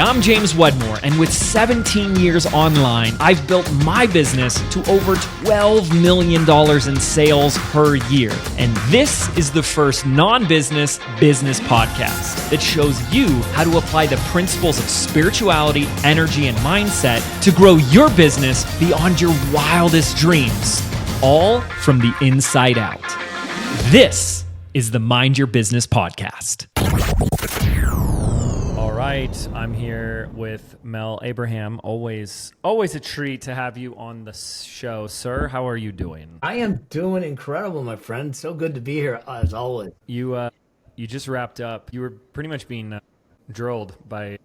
I'm James Wedmore, and with 17 years online, I've built my business to over $12 million in sales per year. And this is the first non-business business podcast that shows you how to apply the principles of spirituality, energy, and mindset to grow your business beyond your wildest dreams, all from the inside out. This is the Mind Your Business podcast. All right, I'm here with Mel Abraham. Always a treat to have you on the show, sir. How are you doing? I am doing incredible, my friend. So good to be here, as always. You just wrapped up. You were pretty much being drilled by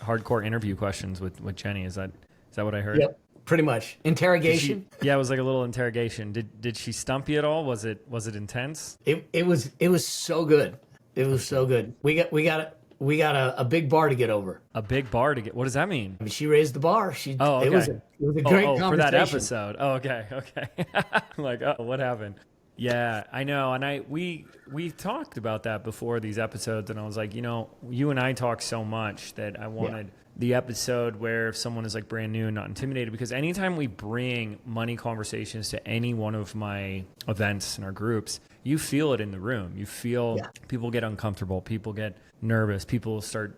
hardcore interview questions with Jenni. Is that what I heard? Yep, pretty much. Interrogation. Yeah, it was like a little interrogation. Did she stump you at all? Was it intense? It was so good. It was so good. We got a big bar to get over. A big bar to get. What does that mean? I mean, she raised the bar. Okay. It was a great conversation for that episode. Oh, okay. Like, what happened? Yeah, I know. And we talked about that before these episodes, and I was like, you and I talk so much that I wanted the episode where if someone is like brand new and not intimidated, because anytime we bring money conversations to any one of my events in our groups, you feel it in the room. You feel people get uncomfortable, people get nervous, people start,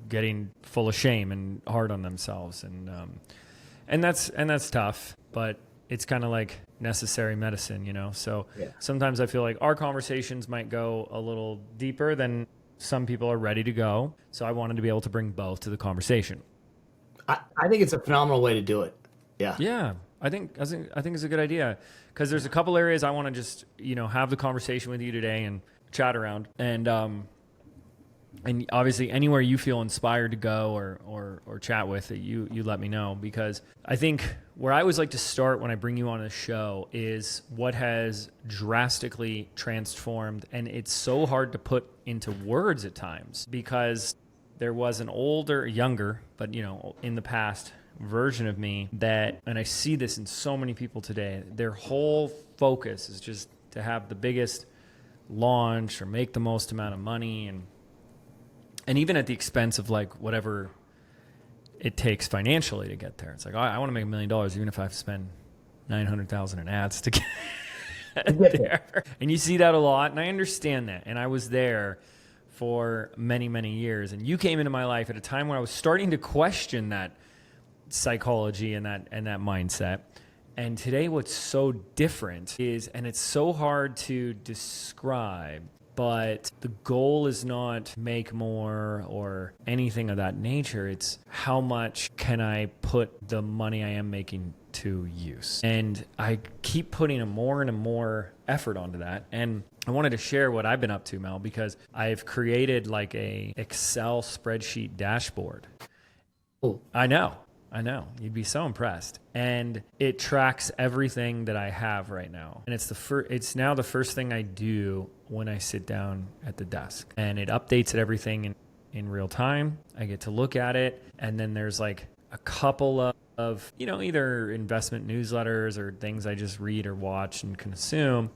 getting full of shame and hard on themselves. And that's tough, but it's kind of like necessary medicine, So sometimes I feel like our conversations might go a little deeper than some people are ready to go. So I wanted to be able to bring both to the conversation. I think it's a phenomenal way to do it. Yeah. Yeah. I think it's a good idea, because there's a couple areas I want to just, have the conversation with you today and chat around. And obviously anywhere you feel inspired to go or chat with it, you let me know, because I think where I always like to start when I bring you on a show is what has drastically transformed. And it's so hard to put into words at times, because there was an younger, but in the past version of me and I see this in so many people today, their whole focus is just to have the biggest launch or make the most amount of money, and even at the expense of like whatever it takes financially to get there. It's like, I want to make $1 million, even if I have to spend $900,000 in ads to get there. And you see that a lot, and I understand that. And I was there for many, many years. And you came into my life at a time when I was starting to question that psychology and that mindset. And today what's so different is, and it's so hard to describe, but the goal is not make more or anything of that nature. It's how much can I put the money I am making to use? And I keep putting more and more effort onto that. And I wanted to share what I've been up to, Mel, because I've created like a Excel spreadsheet dashboard. Ooh. I know. You'd be so impressed. And it tracks everything that I have right now. And it's now the first thing I do when I sit down at the desk. And it updates everything in real time. I get to look at it. And then there's like a couple of either investment newsletters or things I just read or watch and consume.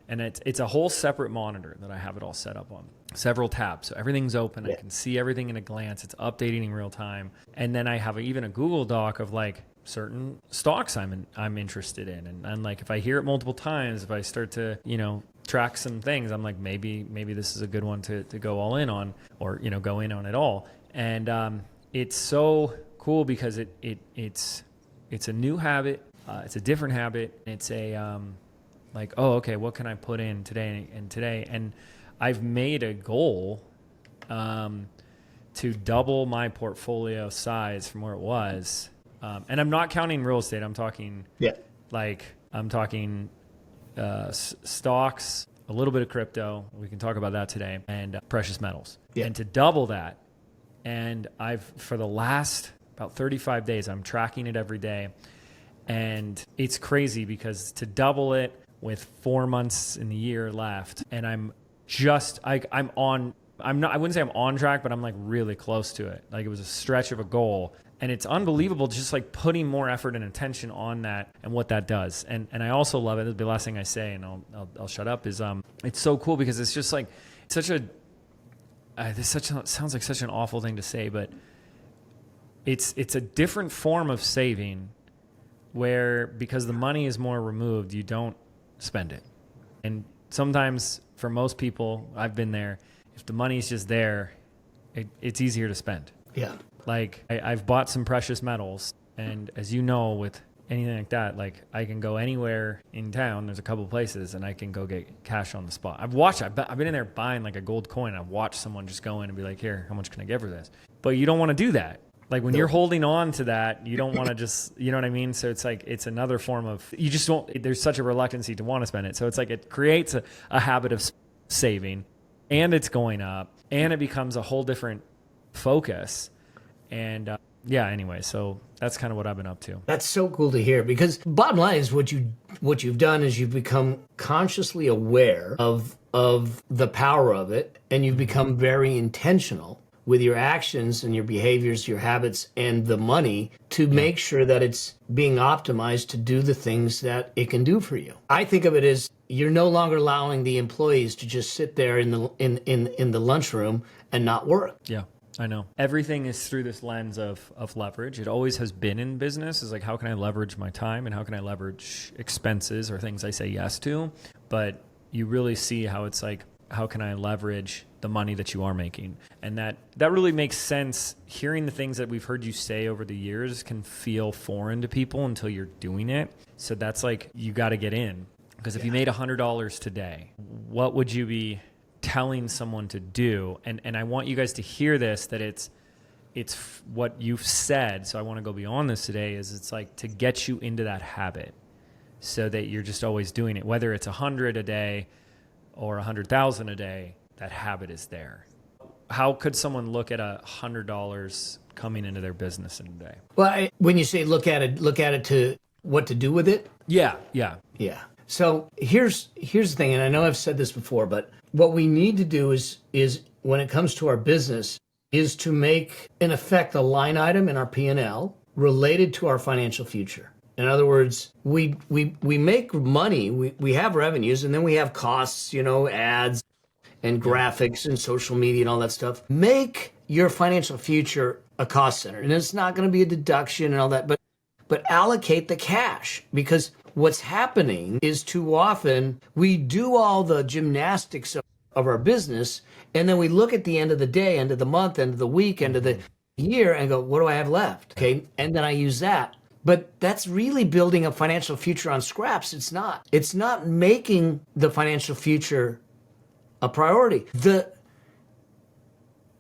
And it's a whole separate monitor that I have it all set up on. Several tabs. So everything's open. I can see everything in a glance. It's updating in real time. And then I have even a Google Doc of like certain stocks I'm interested in. And like if I hear it multiple times, if I start to, track some things, I'm like, maybe this is a good one to go all in on, or, go in on it all. And it's so cool because it's a new habit. It's a different habit. It's a like, oh, okay, what can I put in today and today? And I've made a goal to double my portfolio size from where it was. And I'm not counting real estate. I'm talking stocks, a little bit of crypto. We can talk about that today, and precious metals. Yeah. And to double that, and for the last about 35 days, I'm tracking it every day. And it's crazy because to double it with 4 months in the year left, and I wouldn't say I'm on track, but I'm like really close to it. Like it was a stretch of a goal, and it's unbelievable just like putting more effort and attention on that and what that does. And I also love it. This will be the last thing I say, and I'll shut up, is it's so cool because it's just like sounds like such an awful thing to say, but it's a different form of saving where, because the money is more removed, you don't spend it. And sometimes for most people, I've been there, if the money's just there, it's easier to spend. Yeah. Like I've bought some precious metals, and as you know, with anything like that, like I can go anywhere in town. There's a couple places, and I can go get cash on the spot. I've been in there buying like a gold coin. I've watched someone just go in and be like, "Here, how much can I get for this?" But you don't want to do that. Like when you're holding on to that, you don't want to just, you know what I mean? So it's like, it's another form of, you just don't, there's such a reluctancy to want to spend it. So it's like, it creates a habit of saving, and it's going up, and it becomes a whole different focus. And yeah, anyway, so that's kind of what I've been up to. That's so cool to hear, because bottom line is what you've done is you've become consciously aware of the power of it, and you've become very intentional with your actions and your behaviors, your habits, and the money to make sure that it's being optimized to do the things that it can do for you. I think of it as you're no longer allowing the employees to just sit there in the lunchroom and not work. Yeah, I know. Everything is through this lens of leverage. It always has been in business. Is like, how can I leverage my time, and how can I leverage expenses or things I say yes to? But you really see how it's like, how can I leverage the money that you are making? And that really makes sense. Hearing the things that we've heard you say over the years can feel foreign to people until you're doing it. So that's like, you got to get in. Because if you made $100 today, what would you be telling someone to do? And I want you guys to hear this, that it's what you've said. So I want to go beyond this today, is it's like to get you into that habit so that you're just always doing it, whether it's 100 a day or 100,000 a day, that habit is there. How could someone look at $100 coming into their business in a day? Well, when you say look at it to what to do with it. Yeah. So here's the thing, and I know I've said this before, but what we need to do is when it comes to our business, is to make, in effect, a line item in our P&L related to our financial future. In other words, we make money, we have revenues, and then we have costs, ads and graphics and social media and all that stuff. Make your financial future a cost center. And it's not going to be a deduction and all that, but allocate the cash, because what's happening is too often we do all the gymnastics of our business, and then we look at the end of the day, end of the month, end of the week, end of the year, and go, what do I have left? Okay, and then I use that. But that's really building a financial future on scraps. It's not. It's not making the financial future a priority.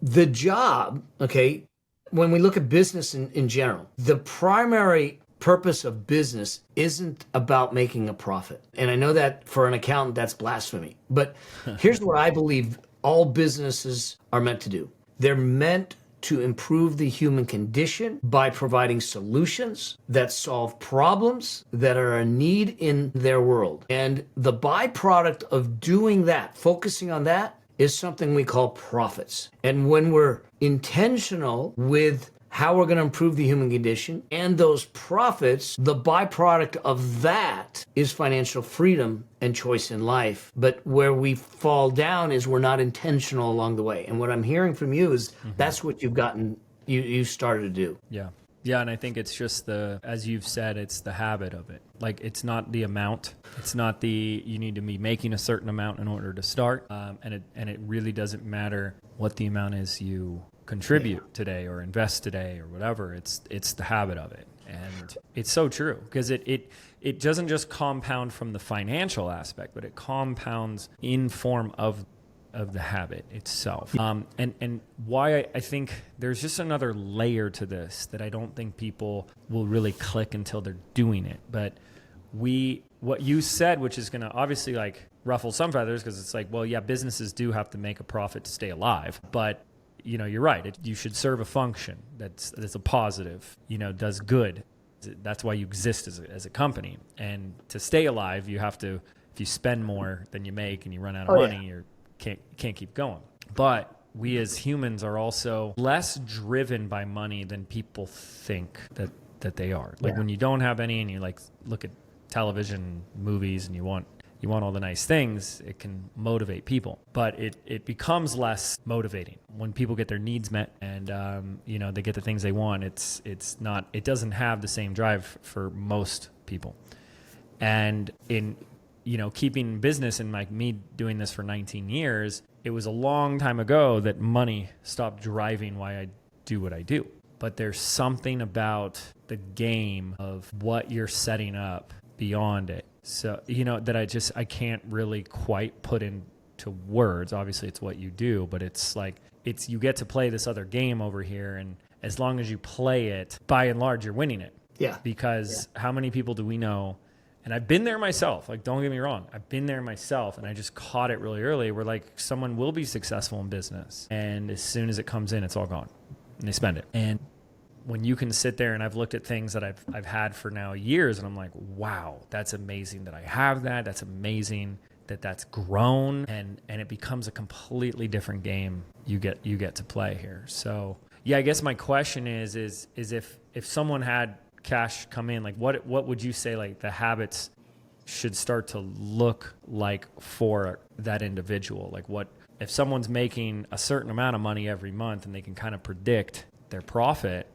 The job, okay, when we look at business in general, the primary purpose of business isn't about making a profit. And I know that for an accountant, that's blasphemy. But here's what I believe all businesses are meant to do. They're meant to improve the human condition by providing solutions that solve problems that are a need in their world. And the byproduct of doing that, focusing on that, is something we call profits. And when we're intentional with how we're going to improve the human condition and those profits, the byproduct of that is financial freedom and choice in life. But where we fall down is we're not intentional along the way. And what I'm hearing from you is that's what you started to do. Yeah. Yeah, and I think it's just as you've said, it's the habit of it. Like, it's not the amount. It's not you need to be making a certain amount in order to start. And it really doesn't matter what the amount is you contribute today or invest today or whatever. It's the habit of it. And it's so true, because it doesn't just compound from the financial aspect, but it compounds in form of the habit itself. And why I think there's just another layer to this that I don't think people will really click until they're doing it. But what you said, which is going to obviously like ruffle some feathers, because it's like, well, yeah, businesses do have to make a profit to stay alive, but you're right. You should serve a function that's a positive, does good. That's why you exist as a company. And to stay alive, you have to, if you spend more than you make and you run out of money, you can't keep going. But we as humans are also less driven by money than people think that they are. Like when you don't have any and you like look at television, movies, and you want you want all the nice things, it can motivate people, but it becomes less motivating when people get their needs met and, they get the things they want. It doesn't have the same drive for most people. And in, keeping business and like me doing this for 19 years, it was a long time ago that money stopped driving why I do what I do. But there's something about the game of what you're setting up beyond it. So, that I can't really quite put into words. Obviously it's what you do, but it's like, you get to play this other game over here. And as long as you play it, by and large, you're winning it. Yeah. Because how many people do we know? And I've been there myself. Like, don't get me wrong. I've been there myself, and I just caught it really early where like someone will be successful in business, and as soon as it comes in, it's all gone and they spend it. And when you can sit there, and I've looked at things that I've had for now years, and I'm like, wow, that's amazing that I have that. That's amazing that that's grown, and it becomes a completely different game you get to play here. So yeah, I guess my question is if someone had cash come in, like what would you say like the habits should start to look like for that individual? Like, what if someone's making a certain amount of money every month and they can kind of predict their profit?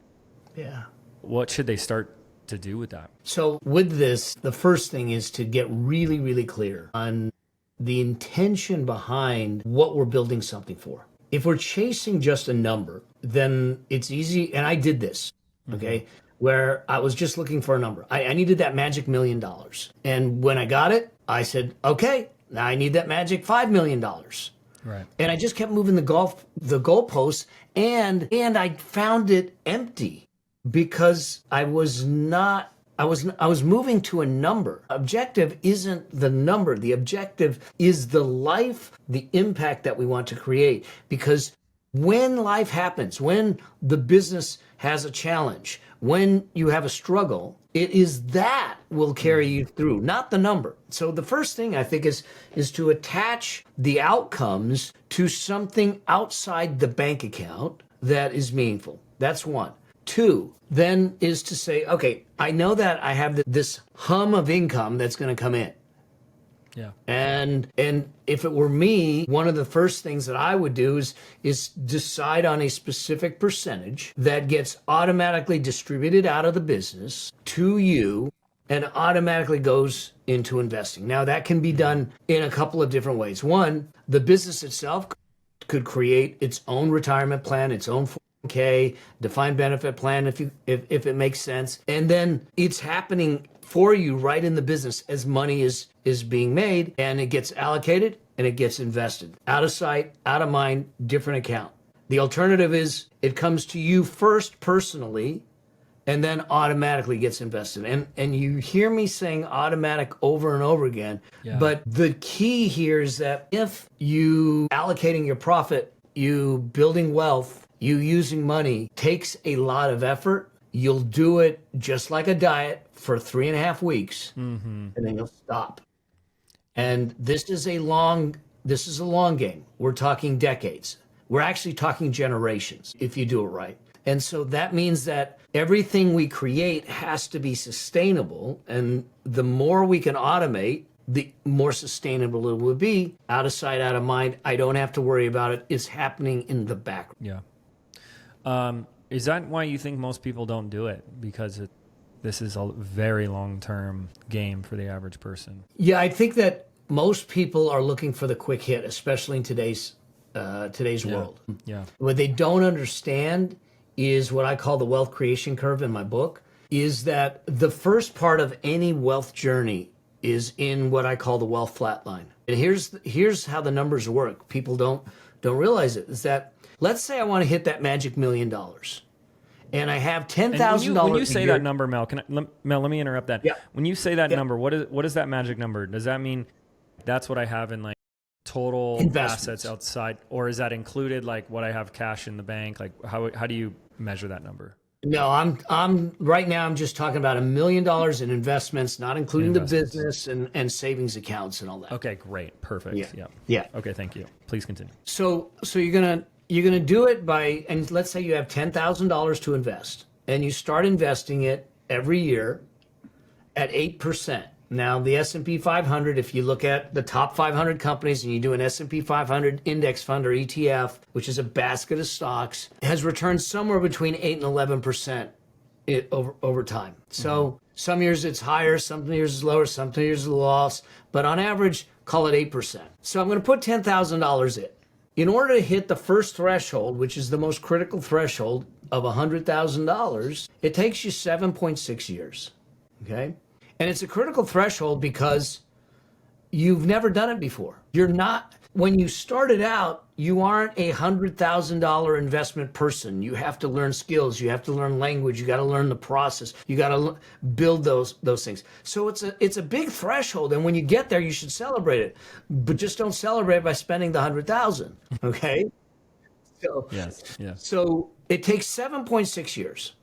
Yeah. What should they start to do with that? So with this, the first thing is to get really, really clear on the intention behind what we're building something for. If we're chasing just a number, then it's easy. And I did this, okay, where I was just looking for a number. I needed that magic $1 million. And when I got it, I said, okay, now I need that magic $5 million. Right. And I just kept moving the goalposts, and I found it empty because I was moving to a number. Objective isn't the number. The objective is the life, the impact that we want to create. Because when life happens, when the business has a challenge, when you have a struggle, it is that will carry you through, not the number. So the first thing I think is to attach the outcomes to something outside the bank account that is meaningful. That's one. Two, then is to say, okay, I know that I have this hum of income that's going to come in. Yeah. And if it were me, one of the first things that I would do is decide on a specific percentage that gets automatically distributed out of the business to you and automatically goes into investing. Now that can be done in a couple of different ways. One, the business itself could create its own retirement plan, its own 401k, defined benefit plan if it makes sense. And then it's happening for you right in the business as money is being made, and it gets allocated and it gets invested. Out of sight, out of mind, different account. The alternative is it comes to you first personally and then automatically gets invested. And you hear me saying automatic over and over again, but the key here is that if you allocating your profit, you building wealth, you using money takes a lot of effort, you'll do it just like a diet for 3.5 weeks, and then you'll stop. And this is a long game. We're talking decades. We're actually talking generations if you do it right. And so that means that everything we create has to be sustainable. And the more we can automate, the more sustainable it will be. Out of sight, out of mind. I don't have to worry about it. It's happening in the background. Yeah. Is that why you think most people don't do it? Because this is a very long-term game for the average person. Yeah, I think that most people are looking for the quick hit, especially in today's world. Yeah. What they don't understand is what I call the wealth creation curve in my book, is that the first part of any wealth journey is in what I call the wealth flat line. And here's how the numbers work. People don't realize it, is that let's say I want to hit that magic $1 million. And I have $10,000. When you say that number, Mel, Mel, let me interrupt that. Yeah. When you say that number, what is that magic number? Does that mean that's what I have in like total assets outside, or is that included like what I have cash in the bank? Like how do you measure that number? No, I'm right now I'm just talking about $1 million in investments, not including the business and savings accounts and all that. Okay, great. Perfect. Yeah. Okay, thank you. Please continue. So you're gonna do it by, and let's say you have $10,000 to invest, and you start investing it every year at 8%. Now, the S&P 500, if you look at the top 500 companies and you do an S&P 500 index fund or ETF, which is a basket of stocks, has returned somewhere between 8 and 11% over time. So some years it's higher, some years it's lower, some years it's loss, but on average, call it 8%. So I'm going to put $10,000 in. In order to hit the first threshold, which is the most critical threshold of $100,000, it takes you 7.6 years, okay? And it's a critical threshold because you've never done it before. You're not, when you started out, you aren't a $100,000 investment person. You have to learn skills. You have to learn language. You got to learn the process. You got to build those things. So it's a big threshold. And when you get there, you should celebrate it, but just don't celebrate by spending the 100,000. Okay. So, Yes. So it takes 7.6 years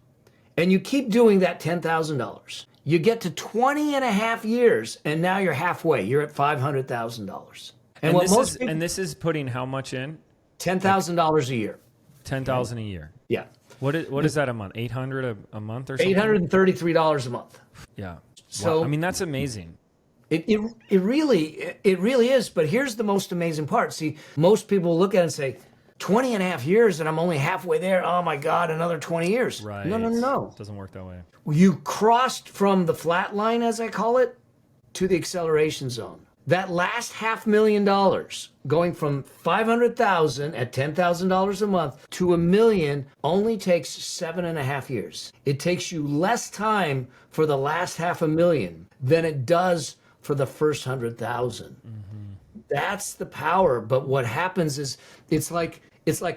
and you keep doing that $10,000. You get to 20 and a half years and now you're halfway. You're at $500,000. And this is putting how much in? $10,000 a year. $10,000 a year. Yeah. What is that a month? $800 a month or something? $833 a month. Yeah. So wow. I mean, that's amazing. It really is. But here's the most amazing part. See, most people look at it and say, 20 and a half years and I'm only halfway there. Oh my God, another 20 years. Right. No. It doesn't work that way. You crossed from the flat line, as I call it, to the acceleration zone. That last $500,000 going from $500,000 at $10,000 a month to $1 million only takes 7.5 years. It takes you less time for the last $500,000 than it does for the first 100,000. That's the power. But what happens is it's like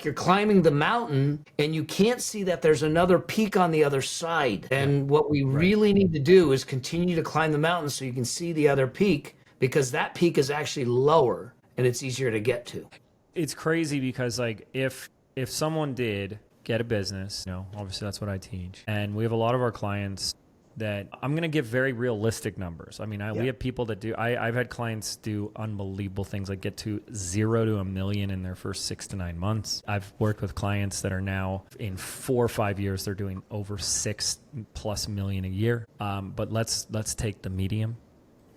you're climbing the mountain and you can't see that there's another peak on the other side. And what we really need to do is continue to climb the mountain so you can see the other peak, because that peak is actually lower and it's easier to get to. It's crazy because like if someone did get a business, obviously that's what I teach. And we have a lot of our clients that I'm going to give very realistic numbers. I mean, we have people that do, I've had clients do unbelievable things, like get to 0 to $1 million in their first 6 to 9 months. I've worked with clients that are now in 4 or 5 years, they're doing over $6+ million a year. But let's take the medium,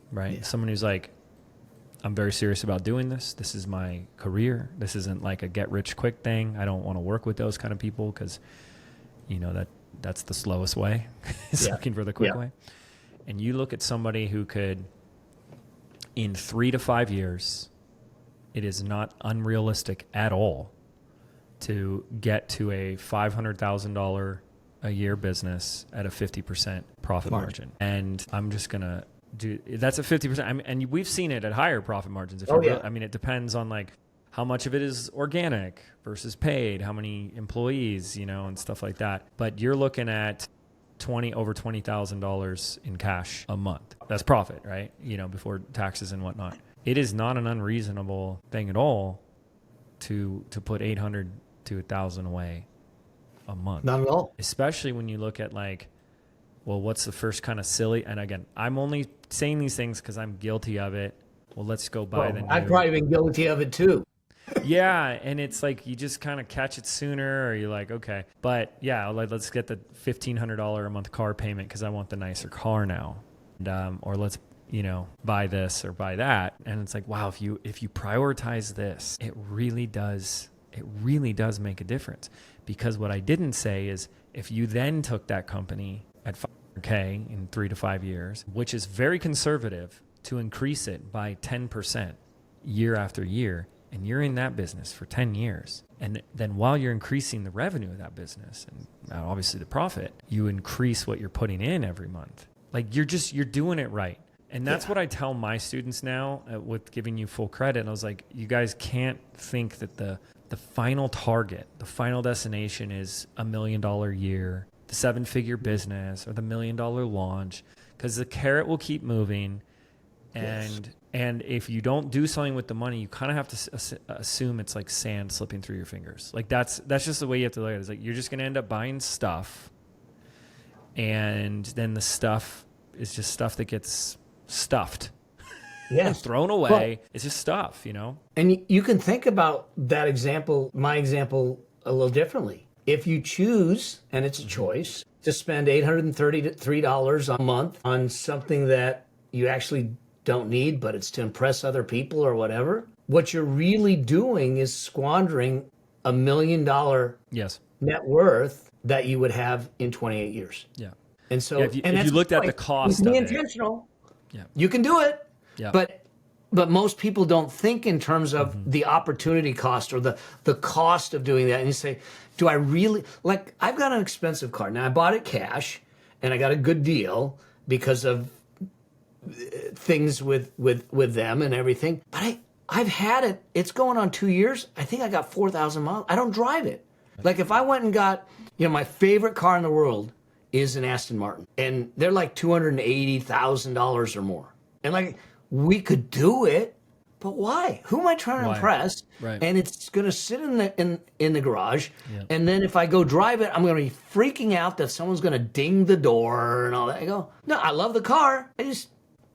right? Yeah. Someone who's like, I'm very serious about doing this. This is my career. This isn't like a get rich quick thing. I don't want to work with those kind of people because, that's the slowest way, is looking for the quick way. And you look at somebody who could, in 3 to 5 years, it is not unrealistic at all to get to a $500,000 a year business at a 50% profit margin. And I'm just going to that's a 50%. And we've seen it at higher profit margins. I mean, it depends on like how much of it is organic versus paid, how many employees, and stuff like that. But you're looking at over $20,000 in cash a month. That's profit, right? Before taxes and whatnot. It is not an unreasonable thing at all to put $800 to $1,000 away a month. Not at all. Especially when you look at like, well, what's the first kind of silly? And again, I'm only saying these things because I'm guilty of it. Well, let's go buy the new. I've probably been guilty of it too. Yeah, and it's like you just kind of catch it sooner, or you're like, okay. But yeah, let's get the $1,500 a month car payment because I want the nicer car now, and, or let's buy this or buy that. And it's like, wow, if you prioritize this, it really does make a difference. Because what I didn't say is if you then took that company at $500K in 3 to 5 years, which is very conservative, to increase it by 10% year after year, and you're in that business for 10 years. And then while you're increasing the revenue of that business and obviously the profit, you increase what you're putting in every month. Like you're doing it right. And that's what I tell my students now with giving you full credit. And I was like, you guys can't think that the final target, the final destination is $1 million a year, the 7-figure business, or the $1 million launch, because the carrot will keep moving. And if you don't do something with the money, you kind of have to assume it's like sand slipping through your fingers. Like that's just the way you have to look at it. It's like you're just going to end up buying stuff, and then the stuff is just stuff that gets stuffed. Yeah, thrown away. Well, it's just stuff, And you can think about that example, my example, a little differently. If you choose, and it's a choice, to spend $833 a month on something that you actually don't need, but it's to impress other people or whatever, what you're really doing is squandering $1 million Yes. net worth that you would have in 28 years. Yeah. And so, Yeah, if you looked at the cost be of intentional. Yeah. You can do it. Yeah. But most people don't think in terms of the opportunity cost or the cost of doing that. And you say, do I really, like, I've got an expensive car. Now I bought it cash and I got a good deal because of things with them and everything. But I've had it. It's going on 2 years. I think I got 4,000 miles. I don't drive it. Like if I went and got, my favorite car in the world is an Aston Martin, and they're like $280,000 or more. And like, we could do it, but why? Who am I trying to impress? Right. And it's going to sit in the garage. Yeah. And then if I go drive it, I'm going to be freaking out that someone's going to ding the door and all that. I go, no, I love the car.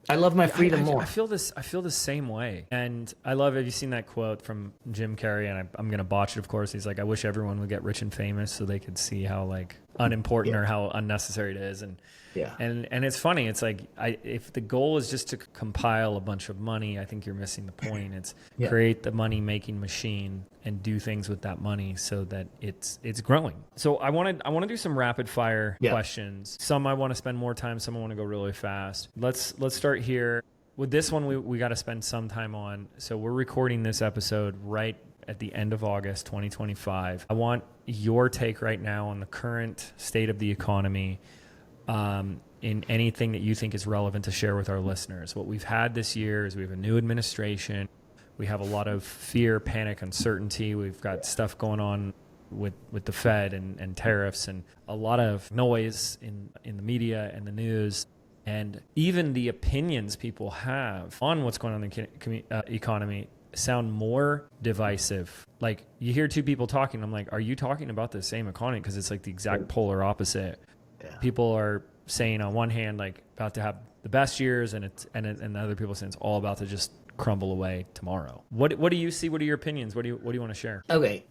I love my freedom more. I feel the same way. And I love, have you seen that quote from Jim Carrey? And I'm going to botch it, of course. He's like, I wish everyone would get rich and famous so they could see how like unimportant or how unnecessary it is. And it's funny. It's like, if the goal is just to compile a bunch of money, I think you're missing the point. It's create the money making machine and do things with that money so that it's growing. So I want to do some rapid fire questions. Some I want to spend more time. Some I want to go really fast. Let's start here with this one. We got to spend some time on. So we're recording this episode right at the end of August 2025. I want your take right now on the current state of the economy. In anything that you think is relevant to share with our listeners. What we've had this year is we have a new administration. We have a lot of fear, panic, uncertainty. We've got stuff going on with the Fed and tariffs and a lot of noise in the media and the news. And even the opinions people have on what's going on in the economy sound more divisive. Like you hear two people talking, I'm like, are you talking about the same economy? Because it's like the exact polar opposite. Yeah. People are saying on one hand, like about to have the best years, and the other people saying it's all about to just crumble away tomorrow. What do you see? What are your opinions? What do you want to share? Okay,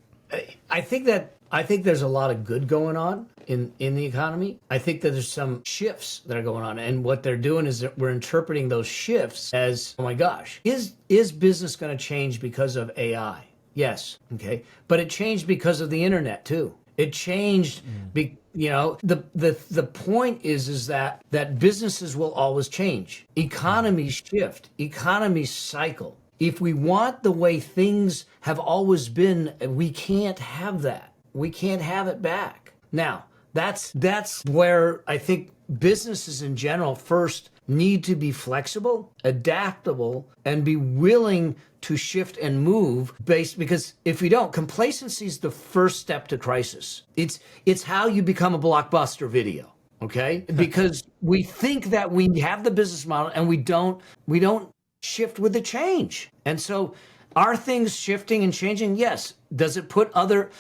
I think there's a lot of good going on in the economy. I think that there's some shifts that are going on, and what they're doing is that we're interpreting those shifts as, oh my gosh, is business going to change because of AI? Yes, okay, but it changed because of the internet too. It changed, the point is that businesses will always change. Economies shift, economies cycle. If we want the way things have always been, we can't have that. We can't have it back. Now, that's where I think businesses in general first need to be flexible, adaptable, and be willing to shift and move because if we don't, complacency is the first step to crisis. It's how you become a blockbuster video, okay? Because we think that we have the business model and we don't shift with the change. And so are things shifting and changing? Yes. Does it put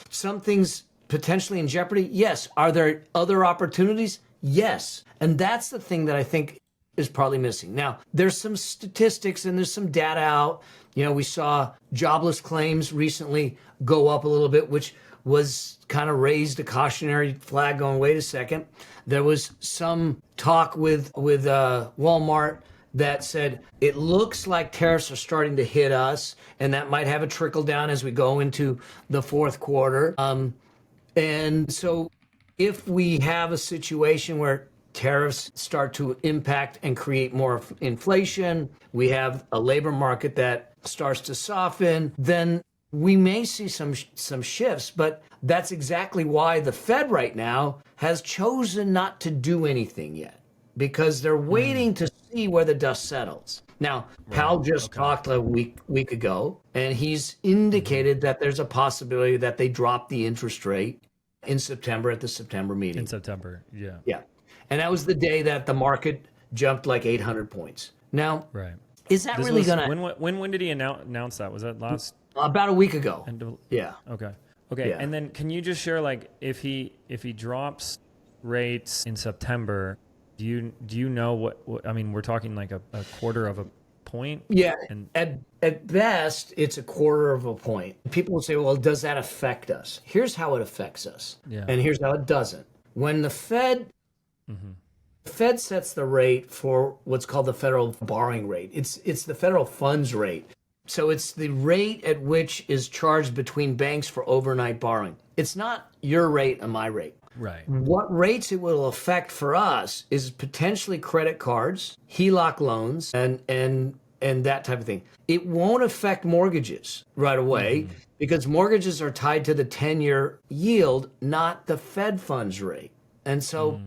some things potentially in jeopardy? Yes. Are there other opportunities? Yes. And that's the thing that I think is probably missing. Now, there's some statistics and there's some data out. We saw jobless claims recently go up a little bit, which was kind of raised a cautionary flag going, wait a second. There was some talk with Walmart that said, it looks like tariffs are starting to hit us, and that might have a trickle down as we go into the fourth quarter. And so if we have a situation where tariffs start to impact and create more inflation, we have a labor market that starts to soften, then we may see some shifts. But that's exactly why the Fed right now has chosen not to do anything yet, because they're waiting to see where the dust settles. Now, Powell just talked a week ago, and he's indicated that there's a possibility that they drop the interest rate in September at the September meeting. In September, yeah. Yeah. And that was the day that the market jumped like 800 points. Now, is that really going to... When did he announce that? Was that last... About a week ago. Yeah. Okay. Yeah. And then can you just share, like, if he drops rates in September, do you know what I mean, we're talking like a quarter of a point? Yeah. And at best, it's a quarter of a point. People will say, well, does that affect us? Here's how it affects us. Yeah. And here's how it doesn't. When the Fed The Fed sets the rate for what's called the federal borrowing rate. It's the federal funds rate. So it's the rate at which is charged between banks for overnight borrowing. It's not your rate and my rate. Right. What rates it will affect for us is potentially credit cards, HELOC loans, and that type of thing. It won't affect mortgages right away because mortgages are tied to the 10-year yield, not the Fed funds rate. And so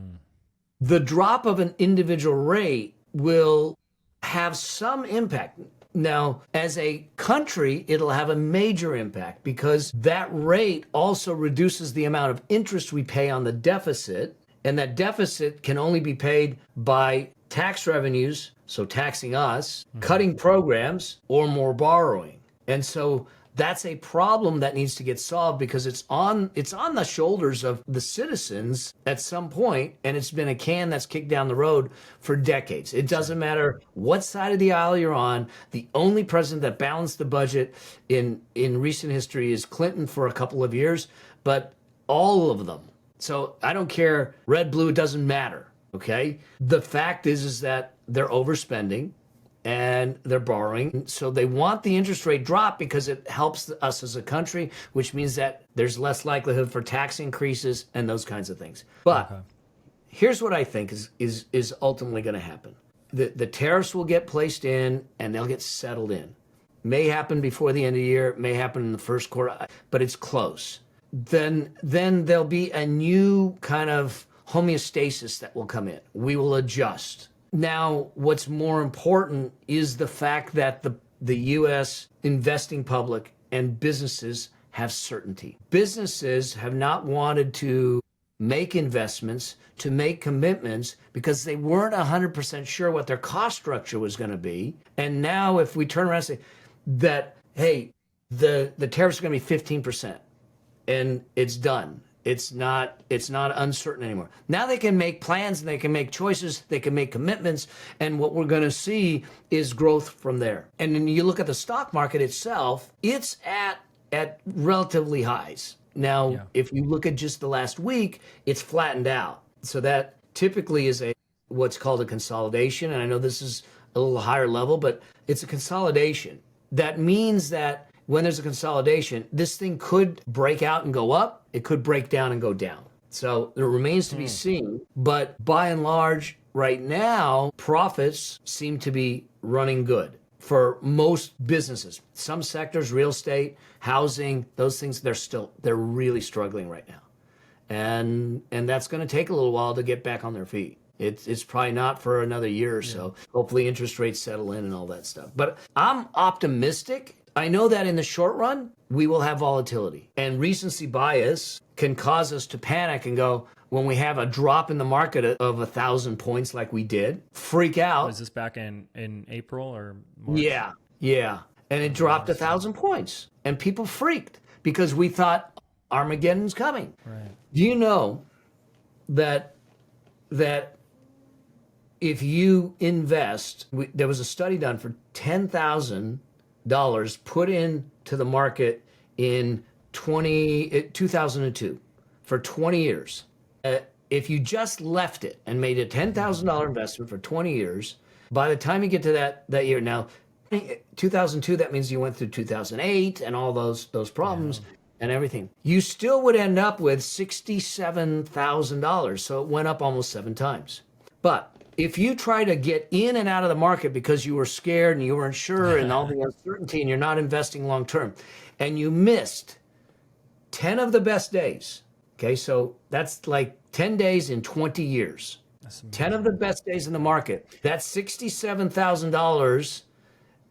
the drop of an individual rate will have some impact. Now, as a country, it'll have a major impact because that rate also reduces the amount of interest we pay on the deficit, and that deficit can only be paid by tax revenues, so taxing us, cutting programs, or more borrowing. And so that's a problem that needs to get solved because it's on the shoulders of the citizens at some point, and it's been a can that's kicked down the road for decades. It doesn't matter what side of the aisle you're on. The only president that balanced the budget in recent history is Clinton for a couple of years, but all of them. So I don't care, red, blue, it doesn't matter, okay? The fact is that they're overspending and they're borrowing. So they want the interest rate drop because it helps us as a country, which means that there's less likelihood for tax increases and those kinds of things. But here's what I think is ultimately going to happen. The tariffs will get placed in and they'll get settled in. May happen before the end of the year, may happen in the first quarter, but it's close. Then there'll be a new kind of homeostasis that will come in. We will adjust. Now, what's more important is the fact that the U.S. investing public and businesses have certainty. Businesses have not wanted to make investments, to make commitments, because they weren't 100% sure what their cost structure was going to be. And now if we turn around and say that, hey, the tariffs are going to be 15%, and it's done. It's not uncertain anymore. Now they can make plans and they can make choices, they can make commitments, and what we're going to see is growth from there. And then you look at the stock market itself, it's at relatively highs. Now, if you look at just the last week, it's flattened out. So that typically is what's called a consolidation, and I know this is a little higher level, but it's a consolidation. That means that when there's a consolidation, this thing could break out and go up. It could break down and go down. So it remains to be seen. But by and large, right now, profits seem to be running good for most businesses. Some sectors, real estate, housing, those things, they're really struggling right now. And that's going to take a little while to get back on their feet. It's probably not for another year or so. Hopefully interest rates settle in and all that stuff. But I'm optimistic. I know that in the short run, we will have volatility. And recency bias can cause us to panic and go, when we have a drop in the market of 1,000 points like we did, freak out. Was this back in April or March? Yeah. And it dropped 1,000 points. And people freaked because we thought Armageddon's coming. Right. Do you know that if you invest, there was a study done for $10,000 put into the market in 2002 for 20 years. If you just left it and made a $10,000 investment for 20 years, by the time you get to that year, now 2002, that means you went through 2008 and all those problems and everything. You still would end up with $67,000. So it went up almost 7 times. But if you try to get in and out of the market because you were scared and you weren't sure and all the uncertainty and you're not investing long term, and you missed 10 of the best days, okay, so that's like 10 days in 20 years. 10 of the best days in the market. That $67,000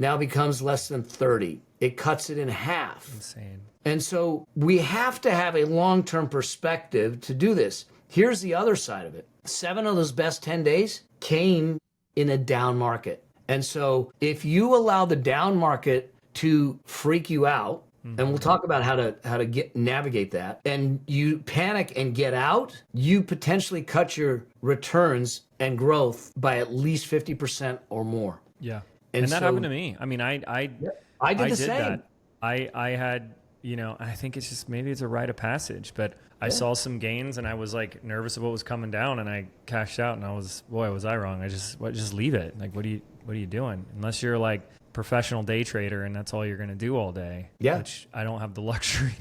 now becomes less than 30. It cuts it in half. Insane. And so we have to have a long-term perspective to do this. Here's the other side of it. 7 of those best 10 days came in a down market. And so if you allow the down market to freak you out, and we'll talk about how to navigate that, and you panic and get out, you potentially cut your returns and growth by at least 50% or more. Yeah. And that happened to me. I mean, I did the same. that. I had I think it's just, maybe it's a rite of passage, but I saw some gains and I was like nervous of what was coming down, and I cashed out, and was I wrong? Just leave it. Like, what are you doing? Unless you're like professional day trader and that's all you're going to do all day. Yeah. Which I don't have the luxury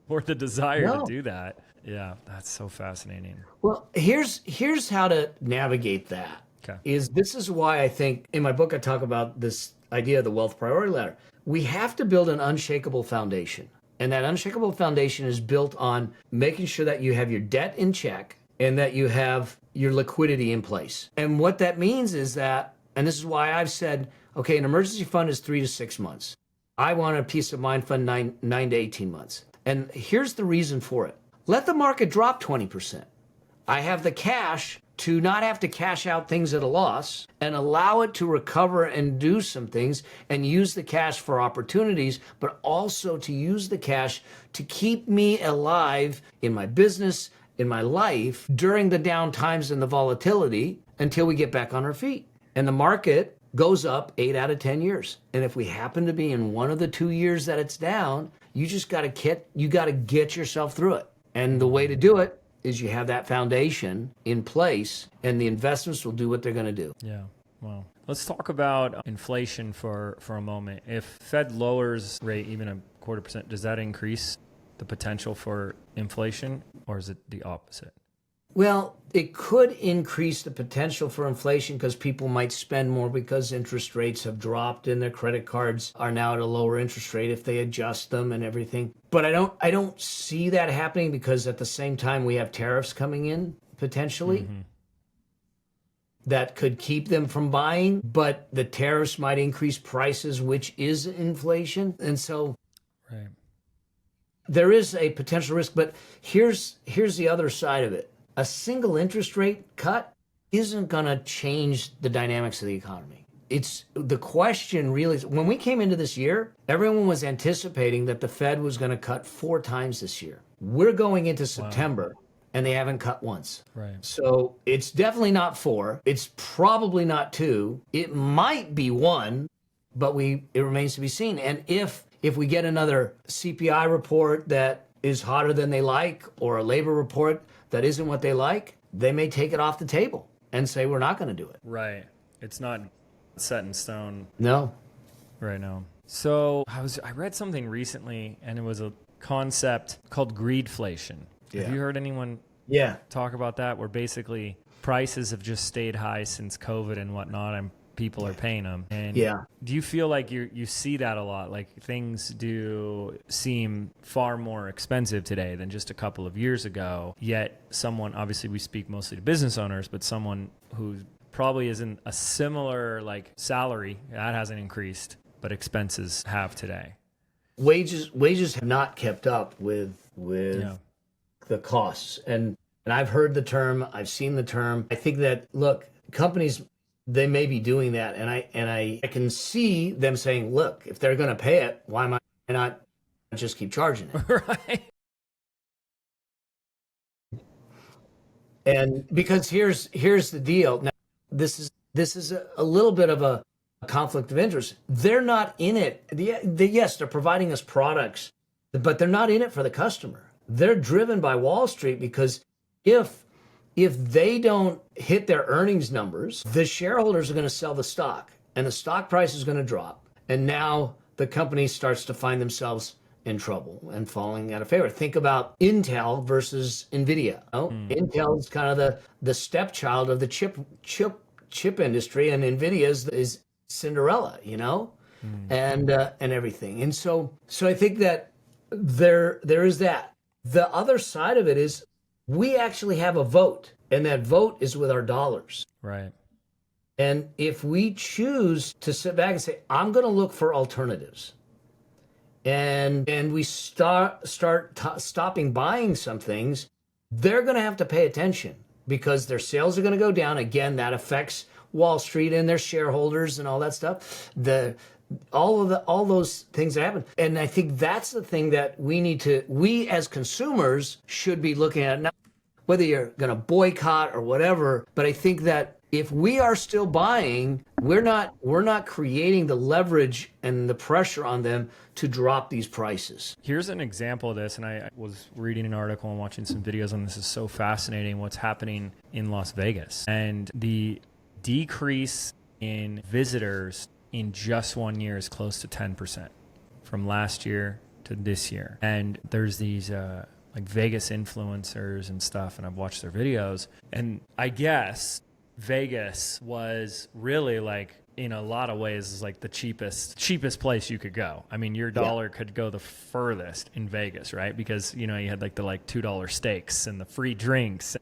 or the desire to do that. Yeah. That's so fascinating. Well, here's how to navigate that. Okay. This is why I think in my book I talk about this idea of the wealth priority ladder. We have to build an unshakable foundation. And that unshakable foundation is built on making sure that you have your debt in check and that you have your liquidity in place. And what that means is that, and this is why I've said, okay, an emergency fund is 3 to 6 months. I want a peace of mind fund 9 to 18 months. And here's the reason for it. Let the market drop 20%. I have the cash to not have to cash out things at a loss and allow it to recover and do some things and use the cash for opportunities, but also to use the cash to keep me alive in my business, in my life during the down times and the volatility until we get back on our feet. And the market goes up 8 out of 10 years. And if we happen to be in one of the 2 years that it's down, you just got to get yourself through it. And the way to do it is you have that foundation in place, and the investments will do what they're going to do. Yeah. Well, let's talk about inflation for a moment. If Fed lowers rate even 0.25%, does that increase the potential for inflation, or is it the opposite? Well, it could increase the potential for inflation because people might spend more because interest rates have dropped and their credit cards are now at a lower interest rate if they adjust them and everything. But I don't see that happening because at the same time we have tariffs coming in potentially that could keep them from buying, but the tariffs might increase prices, which is inflation. And so there is a potential risk, but here's the other side of it. A single interest rate cut isn't going to change the dynamics of the economy. It's the question really, when we came into this year, everyone was anticipating that the Fed was going to cut 4 times this year. We're going into September and they haven't cut once. Right. So it's definitely not 4. It's probably not 2. It might be 1, but it remains to be seen. And if we get another CPI report that is hotter than they like, or a labor report that isn't what they like, they may take it off the table and say, we're not going to do it. Right. It's not set in stone. No. Right now. So I read something recently, and it was a concept called greedflation. Yeah. Have you heard anyone talk about that? Where basically prices have just stayed high since COVID and whatnot, and people are paying them. And do you feel like you see that a lot? Like things do seem far more expensive today than just a couple of years ago, yet someone, obviously we speak mostly to business owners, but someone who probably is in a similar like salary, that hasn't increased, but expenses have today. Wages have not kept up with the costs. And I've heard the term, I've seen the term. I think that, look, companies, they may be doing that, and I can see them saying, look, if they're going to pay it, why am I not just keep charging it? Right. And because here's the deal. Now, this is a little bit of a conflict of interest. They're not in it. Yes, they're providing us products, but they're not in it for the customer. They're driven by Wall Street because if they don't hit their earnings numbers, the shareholders are going to sell the stock and the stock price is going to drop. And now the company starts to find themselves in trouble and falling out of favor. Think about Intel versus NVIDIA. Intel is kind of the stepchild of the chip industry, and NVIDIA is Cinderella, and everything. And so I think that there is that. The other side of it is we actually have a vote, and that vote is with our dollars. Right. And if we choose to sit back and say, I'm going to look for alternatives, and we stopping buying some things, they're going to have to pay attention because their sales are going to go down. Again, that affects Wall Street and their shareholders and all that stuff. All those things that happen. And I think that's the thing that we as consumers should be looking at. Now, whether you're going to boycott or whatever, but I think that if we are still buying, we're not creating the leverage and the pressure on them to drop these prices. Here's an example of this, and I was reading an article and watching some videos on this. Is so fascinating what's happening in Las Vegas and the decrease in visitors in just 1 year is close to 10% from last year to this year. And there's these like Vegas influencers and stuff, and I've watched their videos, and I guess Vegas was really like, in a lot of ways, is like the cheapest place you could go. I mean, your dollar could go the furthest in Vegas, right? Because, you know, you had like the $2 steaks and the free drinks